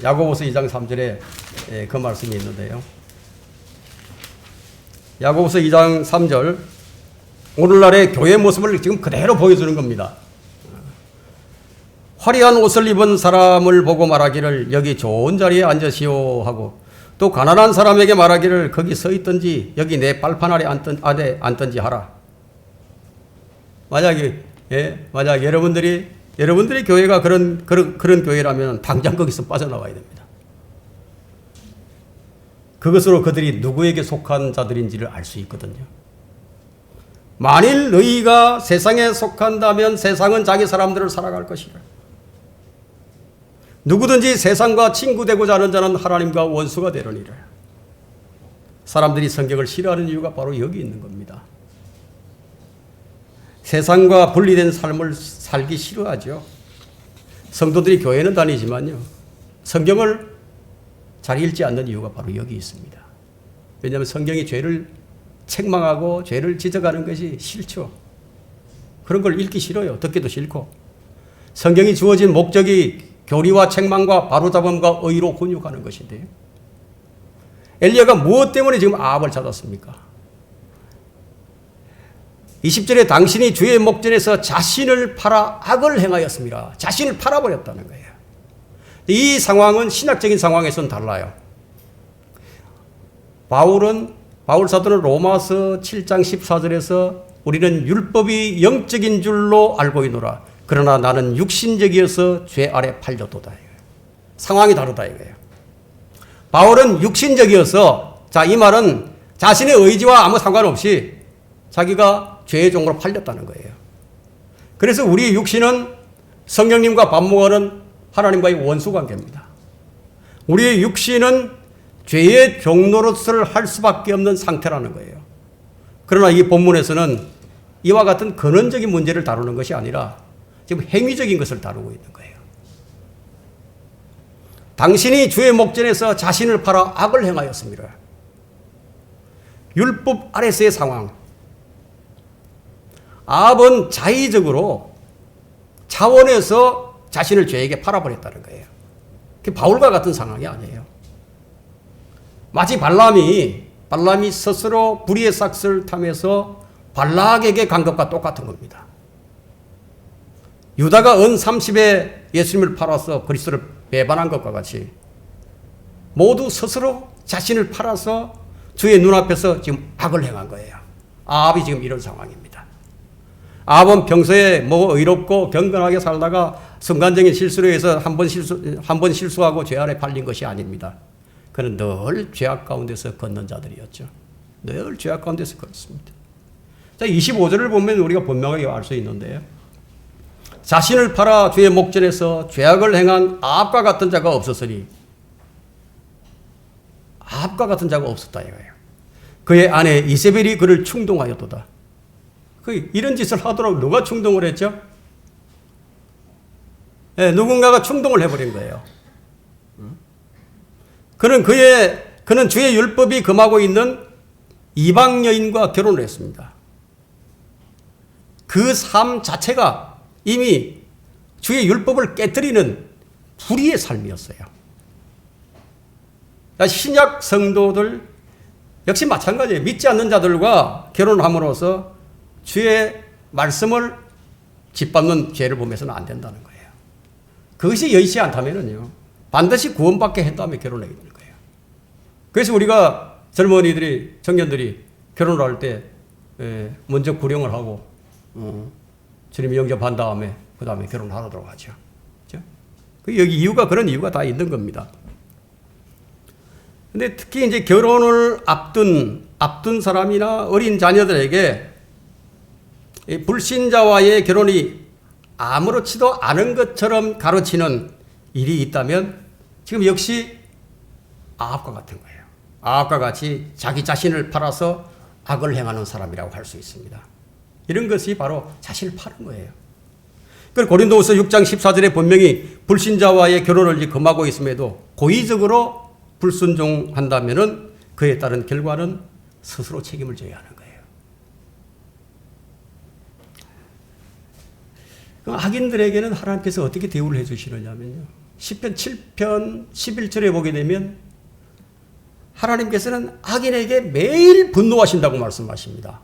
야고보서 2장 3절에 그 말씀이 있는데요. 야고보서 2장 3절 오늘날의 교회 모습을 지금 그대로 보여주는 겁니다. 화려한 옷을 입은 사람을 보고 말하기를 여기 좋은 자리에 앉으시오 하고 또 가난한 사람에게 말하기를 거기 서 있든지 여기 내 발판 아래 앉든지 하라. 만약 여러분들이 교회가 그런 교회라면 당장 거기서 빠져나와야 됩니다. 그것으로 그들이 누구에게 속한 자들인지를 알 수 있거든요. 만일 너희가 세상에 속한다면 세상은 자기 사람들을 살아갈 것이라. 누구든지 세상과 친구 되고자 하는 자는 하나님과 원수가 되려니라. 사람들이 성경을 싫어하는 이유가 바로 여기 있는 겁니다. 세상과 분리된 삶을 살기 싫어하죠. 성도들이 교회는 다니지만요, 성경을 잘 읽지 않는 이유가 바로 여기 있습니다. 왜냐하면 성경이 죄를 책망하고 죄를 지적하는 것이 싫죠. 그런 걸 읽기 싫어요. 듣기도 싫고. 성경이 주어진 목적이 교리와 책망과 바로잡음과 의로 훈육하는 것인데요. 엘리야가 무엇 때문에 지금 아합을 찾았습니까? 20절에 당신이 주의 목전에서 자신을 팔아 악을 행하였습니다. 자신을 팔아버렸다는 거예요. 이 상황은 신학적인 상황에서는 달라요. 바울 사도는 로마서 7장 14절에서 우리는 율법이 영적인 줄로 알고 있노라. 그러나 나는 육신적이어서 죄 아래 팔렸도다. 상황이 다르다 이거예요. 바울은 육신적이어서, 자, 이 말은 자신의 의지와 아무 상관없이 자기가 죄의 종으로 팔렸다는 거예요. 그래서 우리 육신은 성령님과 반목하는 하나님과의 원수 관계입니다. 우리의 육신은 죄의 종노릇을 할 수밖에 없는 상태라는 거예요. 그러나 이 본문에서는 이와 같은 근원적인 문제를 다루는 것이 아니라 지금 행위적인 것을 다루고 있는 거예요. 당신이 주의 목전에서 자신을 팔아 악을 행하였습니다. 율법 아래서의 상황. 아합은 자의적으로 차원에서 자신을 죄에게 팔아버렸다는 거예요. 그게 바울과 같은 상황이 아니에요. 마치 발람이 스스로 불의의 삭스를 타면서 발락에게 간 것과 똑같은 겁니다. 유다가 은 30에 예수님을 팔아서 그리스도를 배반한 것과 같이 모두 스스로 자신을 팔아서 주의 눈앞에서 지금 악을 행한 거예요. 아합이 지금 이런 상황입니다. 아합은 평소에 의롭고 경건하게 살다가 순간적인 실수로 해서 한 번 실수하고 죄 아래 팔린 것이 아닙니다. 그는 늘 죄악 가운데서 걷는 자들이었죠. 늘 죄악 가운데서 걷습니다. 자, 25절을 보면 우리가 분명하게 알 수 있는데요. 자신을 팔아 주의 목전에서 죄악을 행한 아합과 같은 자가 없었으니, 아합과 같은 자가 없었다 이거예요. 그의 아내 이세벨이 그를 충동하였도다. 이런 짓을 하도록 누가 충동을 했죠? 네, 누군가가 충동을 해버린 거예요. 그는 주의 율법이 금하고 있는 이방 여인과 결혼을 했습니다. 그 삶 자체가 이미 주의 율법을 깨뜨리는 불의의 삶이었어요. 신약 성도들 역시 마찬가지예요. 믿지 않는 자들과 결혼함으로써 주의 말씀을 짓밟는 죄를 보면서는 안 된다는 거예요. 그것이 여의치 않다면요, 반드시 구원받게 한 다음에 결혼해야 되는 거예요. 그래서 우리가 젊은이들이, 청년들이 결혼을 할 때 먼저 구령을 하고 주님 영접한 다음에 그 다음에 결혼하도록 하죠. 그렇죠? 여기 그런 이유가 다 있는 겁니다. 근데 특히 이제 결혼을 앞둔 사람이나 어린 자녀들에게 불신자와의 결혼이 아무렇지도 않은 것처럼 가르치는 일이 있다면 지금 역시 아합과 같은 거예요. 아합과 같이 자기 자신을 팔아서 악을 행하는 사람이라고 할 수 있습니다. 이런 것이 바로 자신을 파는 거예요. 그리고 고린도후서 6장 14절에 분명히 불신자와의 결혼을 금하고 있음에도 고의적으로 불순종한다면은 그에 따른 결과는 스스로 책임을 져야 하는 거예요. 악인들에게는 하나님께서 어떻게 대우를 해주시느냐면요, 시편 7편 11절에 보게 되면 하나님께서는 악인에게 매일 분노하신다고 말씀하십니다.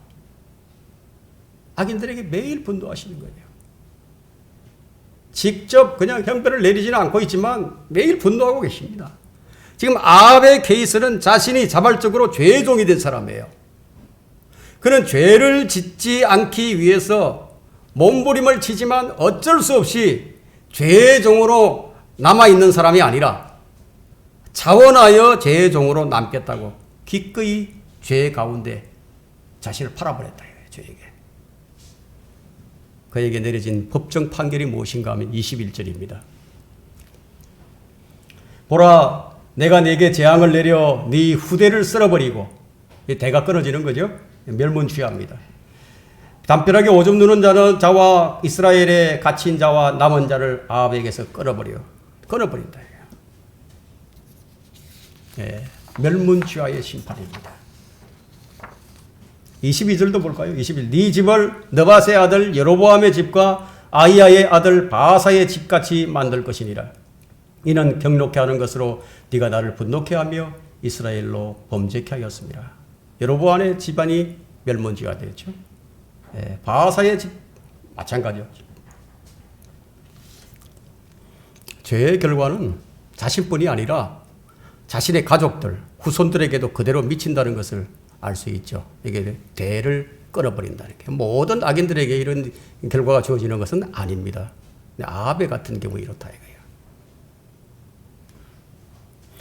악인들에게 매일 분노하시는 거예요. 직접 그냥 형벌을 내리지는 않고 있지만 매일 분노하고 계십니다. 지금 아합의 케이스는 자신이 자발적으로 죄의 종이 된 사람이에요. 그는 죄를 짓지 않기 위해서 몸부림을 치지만 어쩔 수 없이 죄의 종으로 남아있는 사람이 아니라 자원하여 죄의 종으로 남겠다고 기꺼이 죄 가운데 자신을 팔아버렸다. 죄에게. 그에게 내려진 법정 판결이 무엇인가 하면 21절입니다. 보라, 내가 네게 재앙을 내려 네 후대를 쓸어버리고 대가 끊어지는 거죠. 멸문취합니다. 담벼락에 오줌 누는 자와 이스라엘에 갇힌 자와 남은 자를 아합에게서 끊어버린다. 예, 멸문취하의 심판입니다. 22절도 볼까요? 21. 네 집을 느밧의 아들 여로보암의 집과 아히야의 아들 바하사의 집같이 만들 것이니라. 이는 경록케 하는 것으로 네가 나를 분노케 하며 이스라엘로 범죄케 하였습니다. 여로보암의 집안이 멸문지가 되었죠. 예, 바하사의 집 마찬가지였죠. 죄의 결과는 자신뿐이 아니라 자신의 가족들, 후손들에게도 그대로 미친다는 것을 알 수 있죠. 이게 대를 끊어버린다는 게 모든 악인들에게 이런 결과가 주어지는 것은 아닙니다. 아합의 같은 경우 이렇다 이거예요.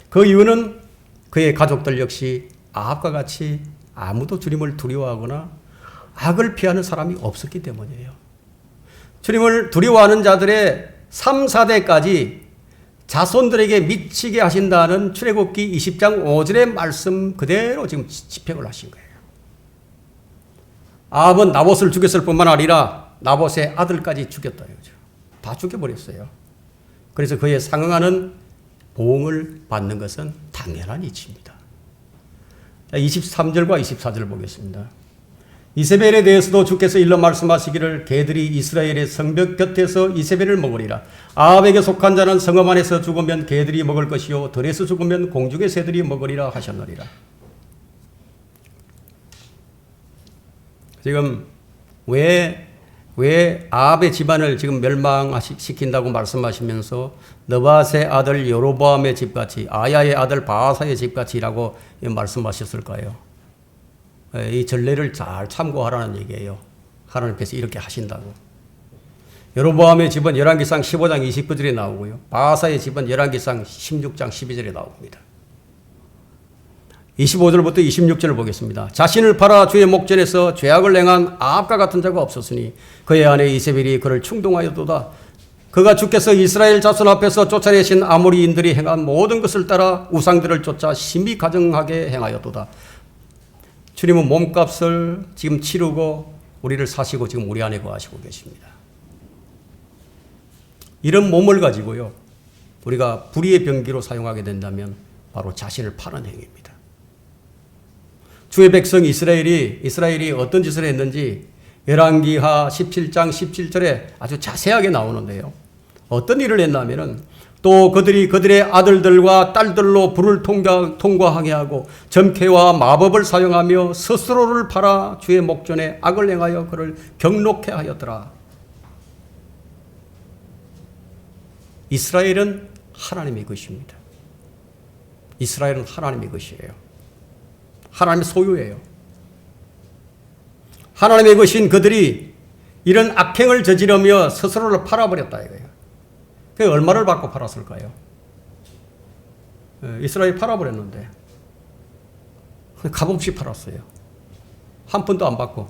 그 이유는 그의 가족들 역시 아합과 같이 아무도 주님을 두려워하거나 악을 피하는 사람이 없었기 때문이에요. 주님을 두려워하는 자들의 3, 4대까지 자손들에게 미치게 하신다는 출애굽기 20장 5절의 말씀 그대로 지금 집행을 하신 거예요. 아합은 나봇을 죽였을 뿐만 아니라 나봇의 아들까지 죽였다 이거죠. 다 죽여버렸어요. 그래서 그에 상응하는 보응을 받는 것은 당연한 이치입니다. 23절과 24절 보겠습니다. 이세벨에 대해서도 주께서 일러 말씀하시기를 개들이 이스라엘의 성벽 곁에서 이세벨을 먹으리라. 아합에게 속한 자는 성읍 안에서 죽으면 개들이 먹을 것이요 들에서 죽으면 공중의 새들이 먹으리라 하셨느니라. 지금 왜 아합의 집안을 지금 멸망시킨다고 말씀하시면서 느밧의 아들 여로보암의 집같이 아야의 아들 바하사의 집같이라고 말씀하셨을까요? 이 전례를 잘 참고하라는 얘기예요. 하나님께서 이렇게 하신다고. 여로보암의 집은 열왕기상 15장 29절에 나오고요. 바하사의 집은 열왕기상 16장 12절에 나옵니다. 25절부터 26절을 보겠습니다. 자신을 팔아 주의 목전에서 죄악을 행한 아합과 같은 자가 없었으니 그의 아내 이세벨이 그를 충동하였도다. 그가 주께서 이스라엘 자손 앞에서 쫓아내신 아모리인들이 행한 모든 것을 따라 우상들을 쫓아 심히 가증하게 행하였도다. 주님은 몸값을 지금 치르고 우리를 사시고 지금 우리 안에 거하시고 계십니다. 이런 몸을 가지고요, 우리가 불의의 병기로 사용하게 된다면 바로 자신을 파는 행위입니다. 주의 백성 이스라엘이 어떤 짓을 했는지 열왕기하 17장 17절에 아주 자세하게 나오는데요. 어떤 일을 했냐면은 또 그들의 아들들과 딸들로 불을 통과하게 하고 점괘와 마법을 사용하며 스스로를 팔아 주의 목전에 악을 행하여 그를 경록케 하였더라. 이스라엘은 하나님의 것입니다. 이스라엘은 하나님의 것이에요. 하나님의 소유예요. 하나님의 것인 그들이 이런 악행을 저지르며 스스로를 팔아버렸다 이거예요. 그 얼마를 받고 팔았을까요? 이스라엘이 팔아버렸는데 값없이 팔았어요. 한 푼도 안 받고.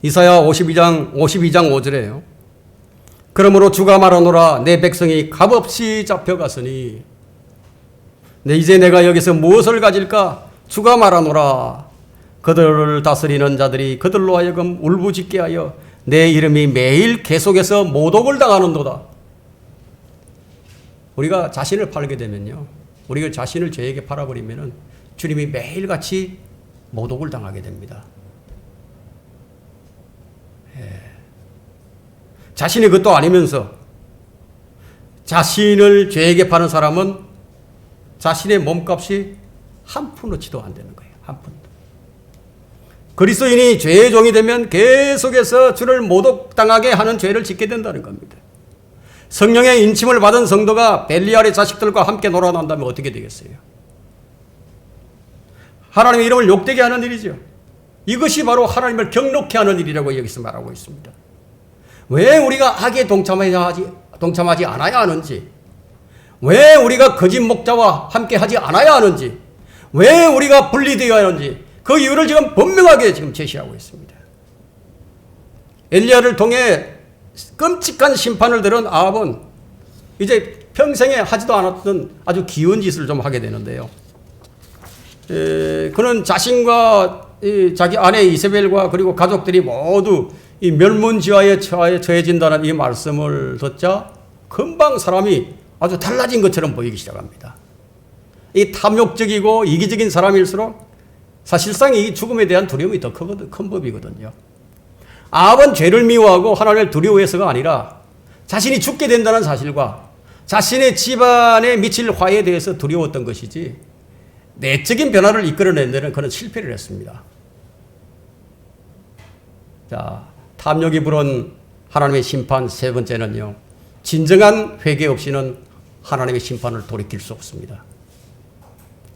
이사야 52장 5절에요. 그러므로 주가 말하노라 내 백성이 값없이 잡혀갔으니 이제 내가 여기서 무엇을 가질까? 주가 말하노라 그들을 다스리는 자들이 그들로 하여금 울부짖게 하여 내 이름이 매일 계속해서 모독을 당하는도다. 우리가 자신을 팔게 되면요, 우리가 자신을 죄에게 팔아버리면 주님이 매일같이 모독을 당하게 됩니다. 자신이 그것도 아니면서 자신을 죄에게 파는 사람은 자신의 몸값이 한 푼어치도 안 되는 거예요. 한 푼도. 그리스도인이 죄의 종이 되면 계속해서 주를 모독당하게 하는 죄를 짓게 된다는 겁니다. 성령의 인침을 받은 성도가 벨리알의 자식들과 함께 놀아난다면 어떻게 되겠어요? 하나님의 이름을 욕되게 하는 일이죠. 이것이 바로 하나님을 경록케 하는 일이라고 여기서 말하고 있습니다. 왜 우리가 악에 동참하지 않아야 하는지, 왜 우리가 거짓 목자와 함께 하지 않아야 하는지, 왜 우리가 분리되어야 하는지 그 이유를 지금 분명하게 지금 제시하고 있습니다. 엘리야를 통해 끔찍한 심판을 들은 아합은 이제 평생에 하지도 않았던 아주 기운 짓을 좀 하게 되는데요. 그는 자신과 자기 아내 이세벨과 그리고 가족들이 모두 이 멸문지화에 처해진다는 이 말씀을 듣자 금방 사람이 아주 달라진 것처럼 보이기 시작합니다. 이 탐욕적이고 이기적인 사람일수록 사실상 이 죽음에 대한 두려움이 더 큰 법이거든요. 아합은 죄를 미워하고 하나님을 두려워해서가 아니라 자신이 죽게 된다는 사실과 자신의 집안에 미칠 화에 대해서 두려웠던 것이지 내적인 변화를 이끌어낸 데는 그는 실패를 했습니다. 자, 탐욕이 부른 하나님의 심판 세 번째는요. 진정한 회개 없이는 하나님의 심판을 돌이킬 수 없습니다.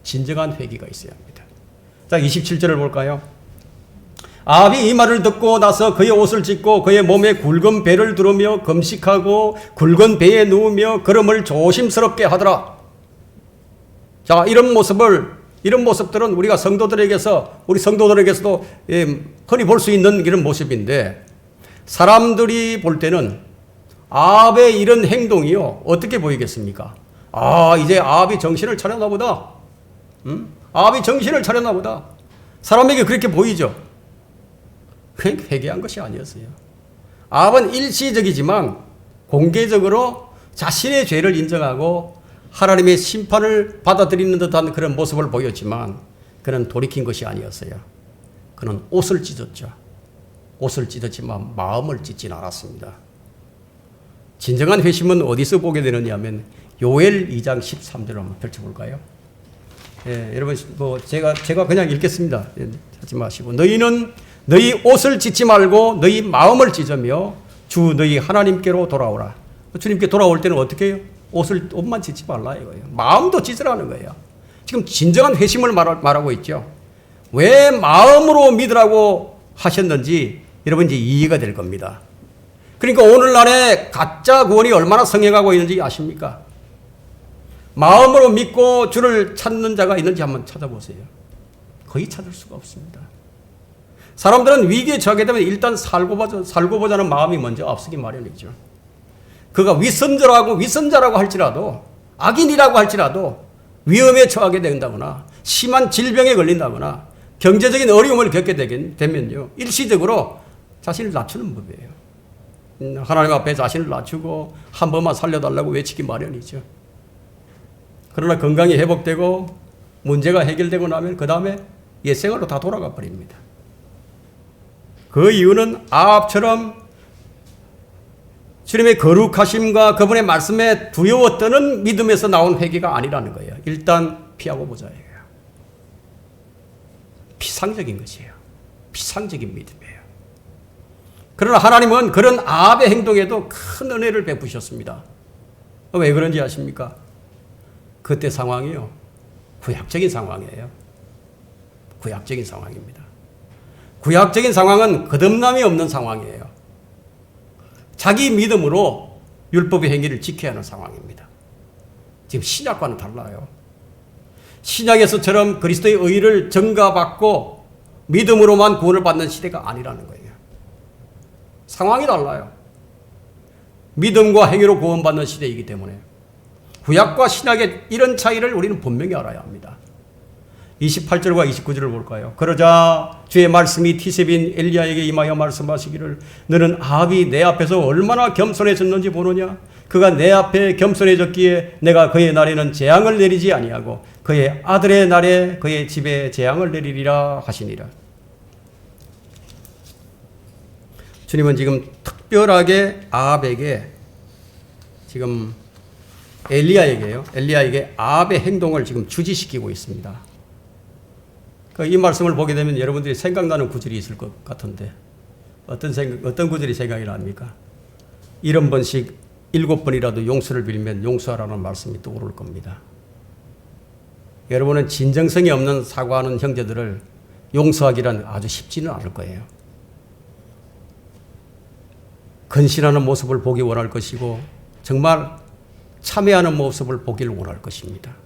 진정한 회개가 있어야 합니다. 자, 27절을 볼까요? 아합이 이 말을 듣고 나서 그의 옷을 찢고 그의 몸에 굵은 배를 두르며 금식하고 굵은 배에 누우며 걸음을 조심스럽게 하더라. 자, 이런 모습들은 우리 성도들에게서도 흔히 볼 수 있는 이런 모습인데 사람들이 볼 때는 아합의 이런 행동이요 어떻게 보이겠습니까? 이제 아합이 정신을 차렸나 보다. 아합이 정신을 차렸나 보다. 사람에게 그렇게 보이죠. 회개한 것이 아니었어요. 아합은 일시적이지만 공개적으로 자신의 죄를 인정하고 하나님의 심판을 받아들이는 듯한 그런 모습을 보였지만 그는 돌이킨 것이 아니었어요. 그는 옷을 찢었죠. 옷을 찢었지만 마음을 찢진 않았습니다. 진정한 회심은 어디서 보게 되느냐 하면 요엘 2장 13절을 한번 펼쳐볼까요? 여러분 제가 그냥 읽겠습니다. 하지 마시고 너희는 너희 옷을 찢지 말고 너희 마음을 찢으며 주 너희 하나님께로 돌아오라. 주님께 돌아올 때는 어떻게 해요? 옷만 찢지 말라 이거예요. 마음도 찢으라는 거예요. 지금 진정한 회심을 말하고 있죠. 왜 마음으로 믿으라고 하셨는지 여러분 이제 이해가 될 겁니다. 그러니까 오늘날에 가짜 구원이 얼마나 성행하고 있는지 아십니까? 마음으로 믿고 주를 찾는 자가 있는지 한번 찾아보세요. 거의 찾을 수가 없습니다. 사람들은 위기에 처하게 되면 일단 살고 보자는 마음이 먼저 앞서기 마련이죠. 그가 위선자라고 할지라도 악인이라고 할지라도 위험에 처하게 된다거나 심한 질병에 걸린다거나 경제적인 어려움을 겪게 되면요 일시적으로 자신을 낮추는 법이에요. 하나님 앞에 자신을 낮추고 한 번만 살려달라고 외치기 마련이죠. 그러나 건강이 회복되고 문제가 해결되고 나면 그 다음에 옛생활로 다 돌아가 버립니다. 그 이유는 아합처럼 주님의 거룩하심과 그분의 말씀에 두려워 떠는 믿음에서 나온 회개가 아니라는 거예요. 일단 피하고 보자예요. 피상적인 것이에요. 피상적인 믿음이에요. 그러나 하나님은 그런 아합의 행동에도 큰 은혜를 베푸셨습니다. 왜 그런지 아십니까? 그때 상황이요. 구약적인 상황이에요. 구약적인 상황입니다. 구약적인 상황은 거듭남이 없는 상황이에요. 자기 믿음으로 율법의 행위를 지켜야 하는 상황입니다. 지금 신약과는 달라요. 신약에서처럼 그리스도의 의를 전가받고 믿음으로만 구원을 받는 시대가 아니라는 거예요. 상황이 달라요. 믿음과 행위로 구원받는 시대이기 때문에 구약과 신약의 이런 차이를 우리는 분명히 알아야 합니다. 28절과 29절을 볼까요? 그러자 주의 말씀이 티셉인 엘리야에게 임하여 말씀하시기를 너는 아합이 내 앞에서 얼마나 겸손해졌는지 보느냐? 그가 내 앞에 겸손해졌기에 내가 그의 날에는 재앙을 내리지 아니하고 그의 아들의 날에 그의 집에 재앙을 내리리라 하시니라. 주님은 지금 특별하게 아합에게 지금 엘리야에게 아합의 행동을 지금 주지시키고 있습니다. 이 말씀을 보게 되면 여러분들이 생각나는 구절이 있을 것 같은데 어떤 구절이 생각이 납니까? 70번씩 7번이라도 용서를 빌면 용서하라는 말씀이 떠오를 겁니다. 여러분은 진정성이 없는 사과하는 형제들을 용서하기란 아주 쉽지는 않을 거예요. 근신하는 모습을 보기 원할 것이고 정말 참회하는 모습을 보기를 원할 것입니다.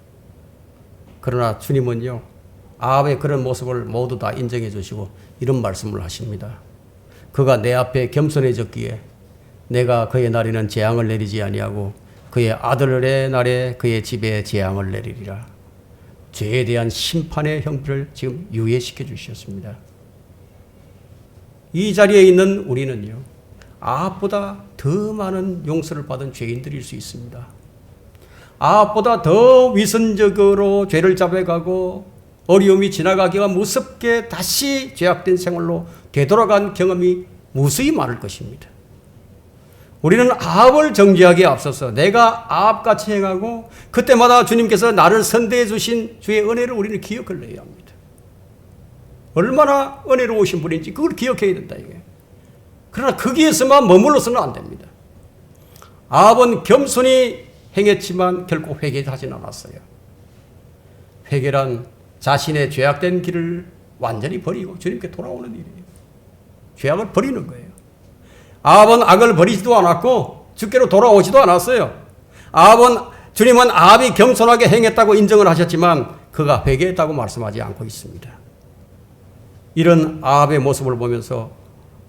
그러나 주님은요. 아합의 그런 모습을 모두 다 인정해 주시고 이런 말씀을 하십니다. 그가 내 앞에 겸손해졌기에 내가 그의 날에는 재앙을 내리지 아니하고 그의 아들의 날에 그의 집에 재앙을 내리리라. 죄에 대한 심판의 형벌을 지금 유예시켜 주셨습니다. 이 자리에 있는 우리는요, 아합보다 더 많은 용서를 받은 죄인들일 수 있습니다. 아합보다 더 위선적으로 죄를 잡아가고 어려움이 지나가기가 무섭게 다시 죄악된 생활로 되돌아간 경험이 무수히 많을 것입니다. 우리는 아합을 정죄하기에 앞서서 내가 아합같이 행하고 그때마다 주님께서 나를 선대해 주신 주의 은혜를 우리는 기억을 해야 합니다. 얼마나 은혜로우신 분인지 그걸 기억해야 된다 이게. 그러나 거기에서만 머물러서는 안 됩니다. 아합은 겸손히 행했지만 결코 회개하지는 않았어요. 회개란 자신의 죄악된 길을 완전히 버리고 주님께 돌아오는 일이에요. 죄악을 버리는 거예요. 아합은 악을 버리지도 않았고 주께로 돌아오지도 않았어요. 주님은 아합이 겸손하게 행했다고 인정을 하셨지만 그가 회개했다고 말씀하지 않고 있습니다. 이런 아합의 모습을 보면서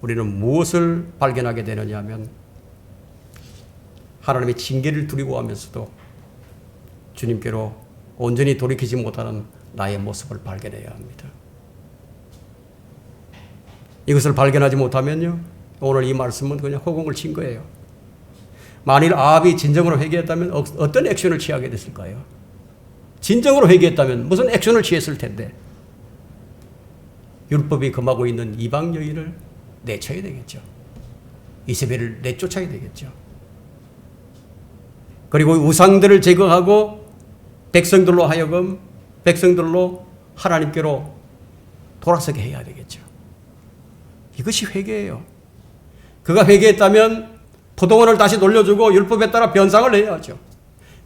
우리는 무엇을 발견하게 되느냐 하면 하나님의 징계를 두려워하면서도 주님께로 온전히 돌이키지 못하는 나의 모습을 발견해야 합니다. 이것을 발견하지 못하면요, 오늘 이 말씀은 그냥 허공을 친 거예요. 만일 아합이 진정으로 회개했다면 어떤 액션을 취하게 됐을까요? 진정으로 회개했다면 무슨 액션을 취했을 텐데 율법이 금하고 있는 이방 여인을 내쳐야 되겠죠. 이세벨을 내쫓아야 되겠죠. 그리고 우상들을 제거하고 백성들로 하나님께로 돌아서게 해야 되겠죠. 이것이 회개예요. 그가 회개했다면 포도원을 다시 돌려주고 율법에 따라 변상을 해야죠.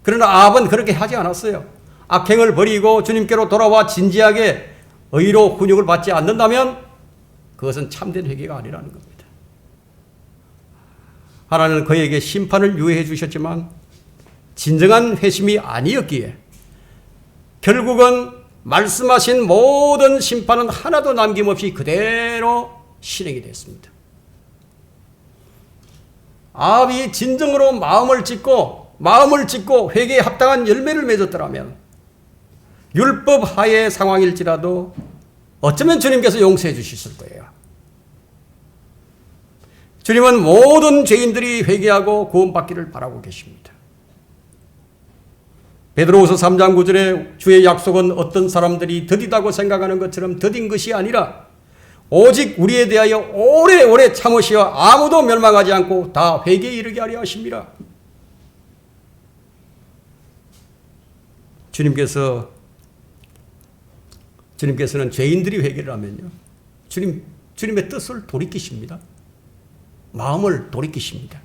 그러나 아합은 그렇게 하지 않았어요. 악행을 버리고 주님께로 돌아와 진지하게 의로 훈육을 받지 않는다면 그것은 참된 회개가 아니라는 겁니다. 하나님은 그에게 심판을 유예해 주셨지만 진정한 회심이 아니었기에 결국은 말씀하신 모든 심판은 하나도 남김없이 그대로 실행이 됐습니다. 아합이 진정으로 마음을 찢고 회개에 합당한 열매를 맺었더라면 율법 하의 상황일지라도 어쩌면 주님께서 용서해 주셨을 거예요. 주님은 모든 죄인들이 회개하고 구원받기를 바라고 계십니다. 베드로후서 3장 9절에 주의 약속은 어떤 사람들이 더디다고 생각하는 것처럼 더딘 것이 아니라 오직 우리에 대하여 오래오래 참으시어 아무도 멸망하지 않고 다 회개에 이르게 하려 하십니다. 주님께서는 죄인들이 회개를 하면요, 주님의 뜻을 돌이키십니다. 마음을 돌이키십니다.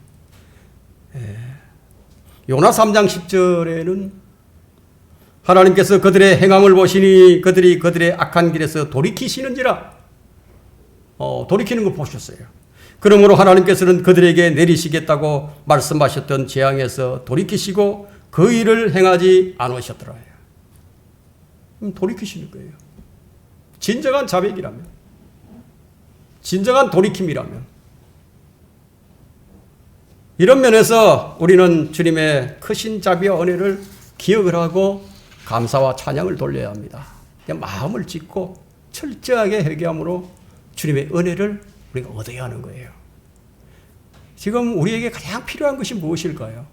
요나 3장 10절에는 하나님께서 그들의 행함을 보시니 그들이 그들의 악한 길에서 돌이키시는지라, 돌이키는 걸 보셨어요. 그러므로 하나님께서는 그들에게 내리시겠다고 말씀하셨던 재앙에서 돌이키시고 그 일을 행하지 않으셨더라. 돌이키시는 거예요. 진정한 자백이라면, 진정한 돌이킴이라면. 이런 면에서 우리는 주님의 크신 자비와 은혜를 기억을 하고 감사와 찬양을 돌려야 합니다. 마음을 찢고 철저하게 회개함으로 주님의 은혜를 우리가 얻어야 하는 거예요. 지금 우리에게 가장 필요한 것이 무엇일까요?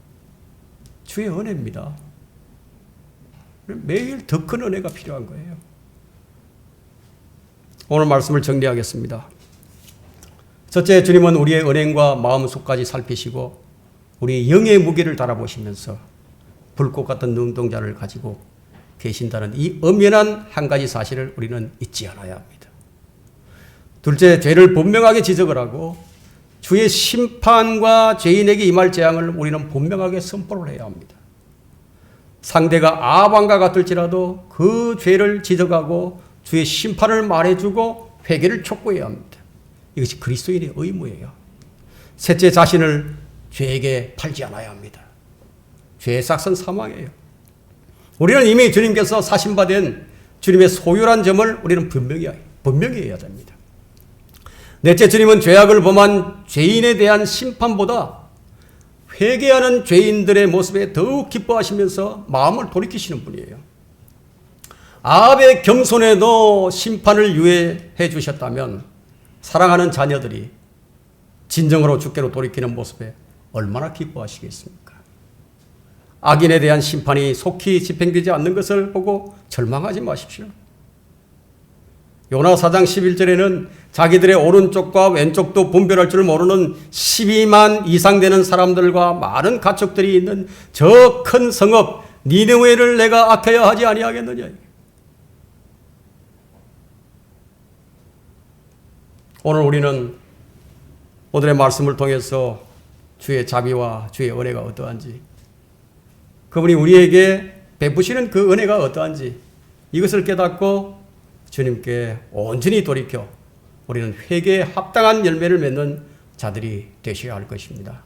주의 은혜입니다. 매일 더 큰 은혜가 필요한 거예요. 오늘 말씀을 정리하겠습니다. 첫째, 주님은 우리의 은행과 마음속까지 살피시고 우리 영의 무게를 달아보시면서 불꽃 같은 눈동자를 가지고 계신다는 이 엄연한 한 가지 사실을 우리는 잊지 않아야 합니다. 둘째, 죄를 분명하게 지적을 하고 주의 심판과 죄인에게 임할 재앙을 우리는 분명하게 선포를 해야 합니다. 상대가 아방과 같을지라도 그 죄를 지적하고 주의 심판을 말해주고 회개를 촉구해야 합니다. 이것이 그리스도인의 의무예요. 셋째, 자신을 죄에게 팔지 않아야 합니다. 죄의 삭은 사망이에요. 우리는 이미 주님께서 사신받은 주님의 소유란 점을 우리는 분명히 해야 됩니다. 넷째, 주님은 죄악을 범한 죄인에 대한 심판보다 회개하는 죄인들의 모습에 더욱 기뻐하시면서 마음을 돌이키시는 분이에요. 아합의 겸손에도 심판을 유예해 주셨다면 사랑하는 자녀들이 진정으로 주께로 돌이키는 모습에 얼마나 기뻐하시겠습니까? 악인에 대한 심판이 속히 집행되지 않는 것을 보고 절망하지 마십시오. 요나 4장 11절에는 자기들의 오른쪽과 왼쪽도 분별할 줄 모르는 12만 이상 되는 사람들과 많은 가축들이 있는 저 큰 성읍 니느웨를 내가 아껴야 하지 아니하겠느냐. 오늘 우리는 오늘의 말씀을 통해서 주의 자비와 주의 은혜가 어떠한지, 그분이 우리에게 베푸시는 그 은혜가 어떠한지 이것을 깨닫고 주님께 온전히 돌이켜 우리는 회개에 합당한 열매를 맺는 자들이 되셔야 할 것입니다.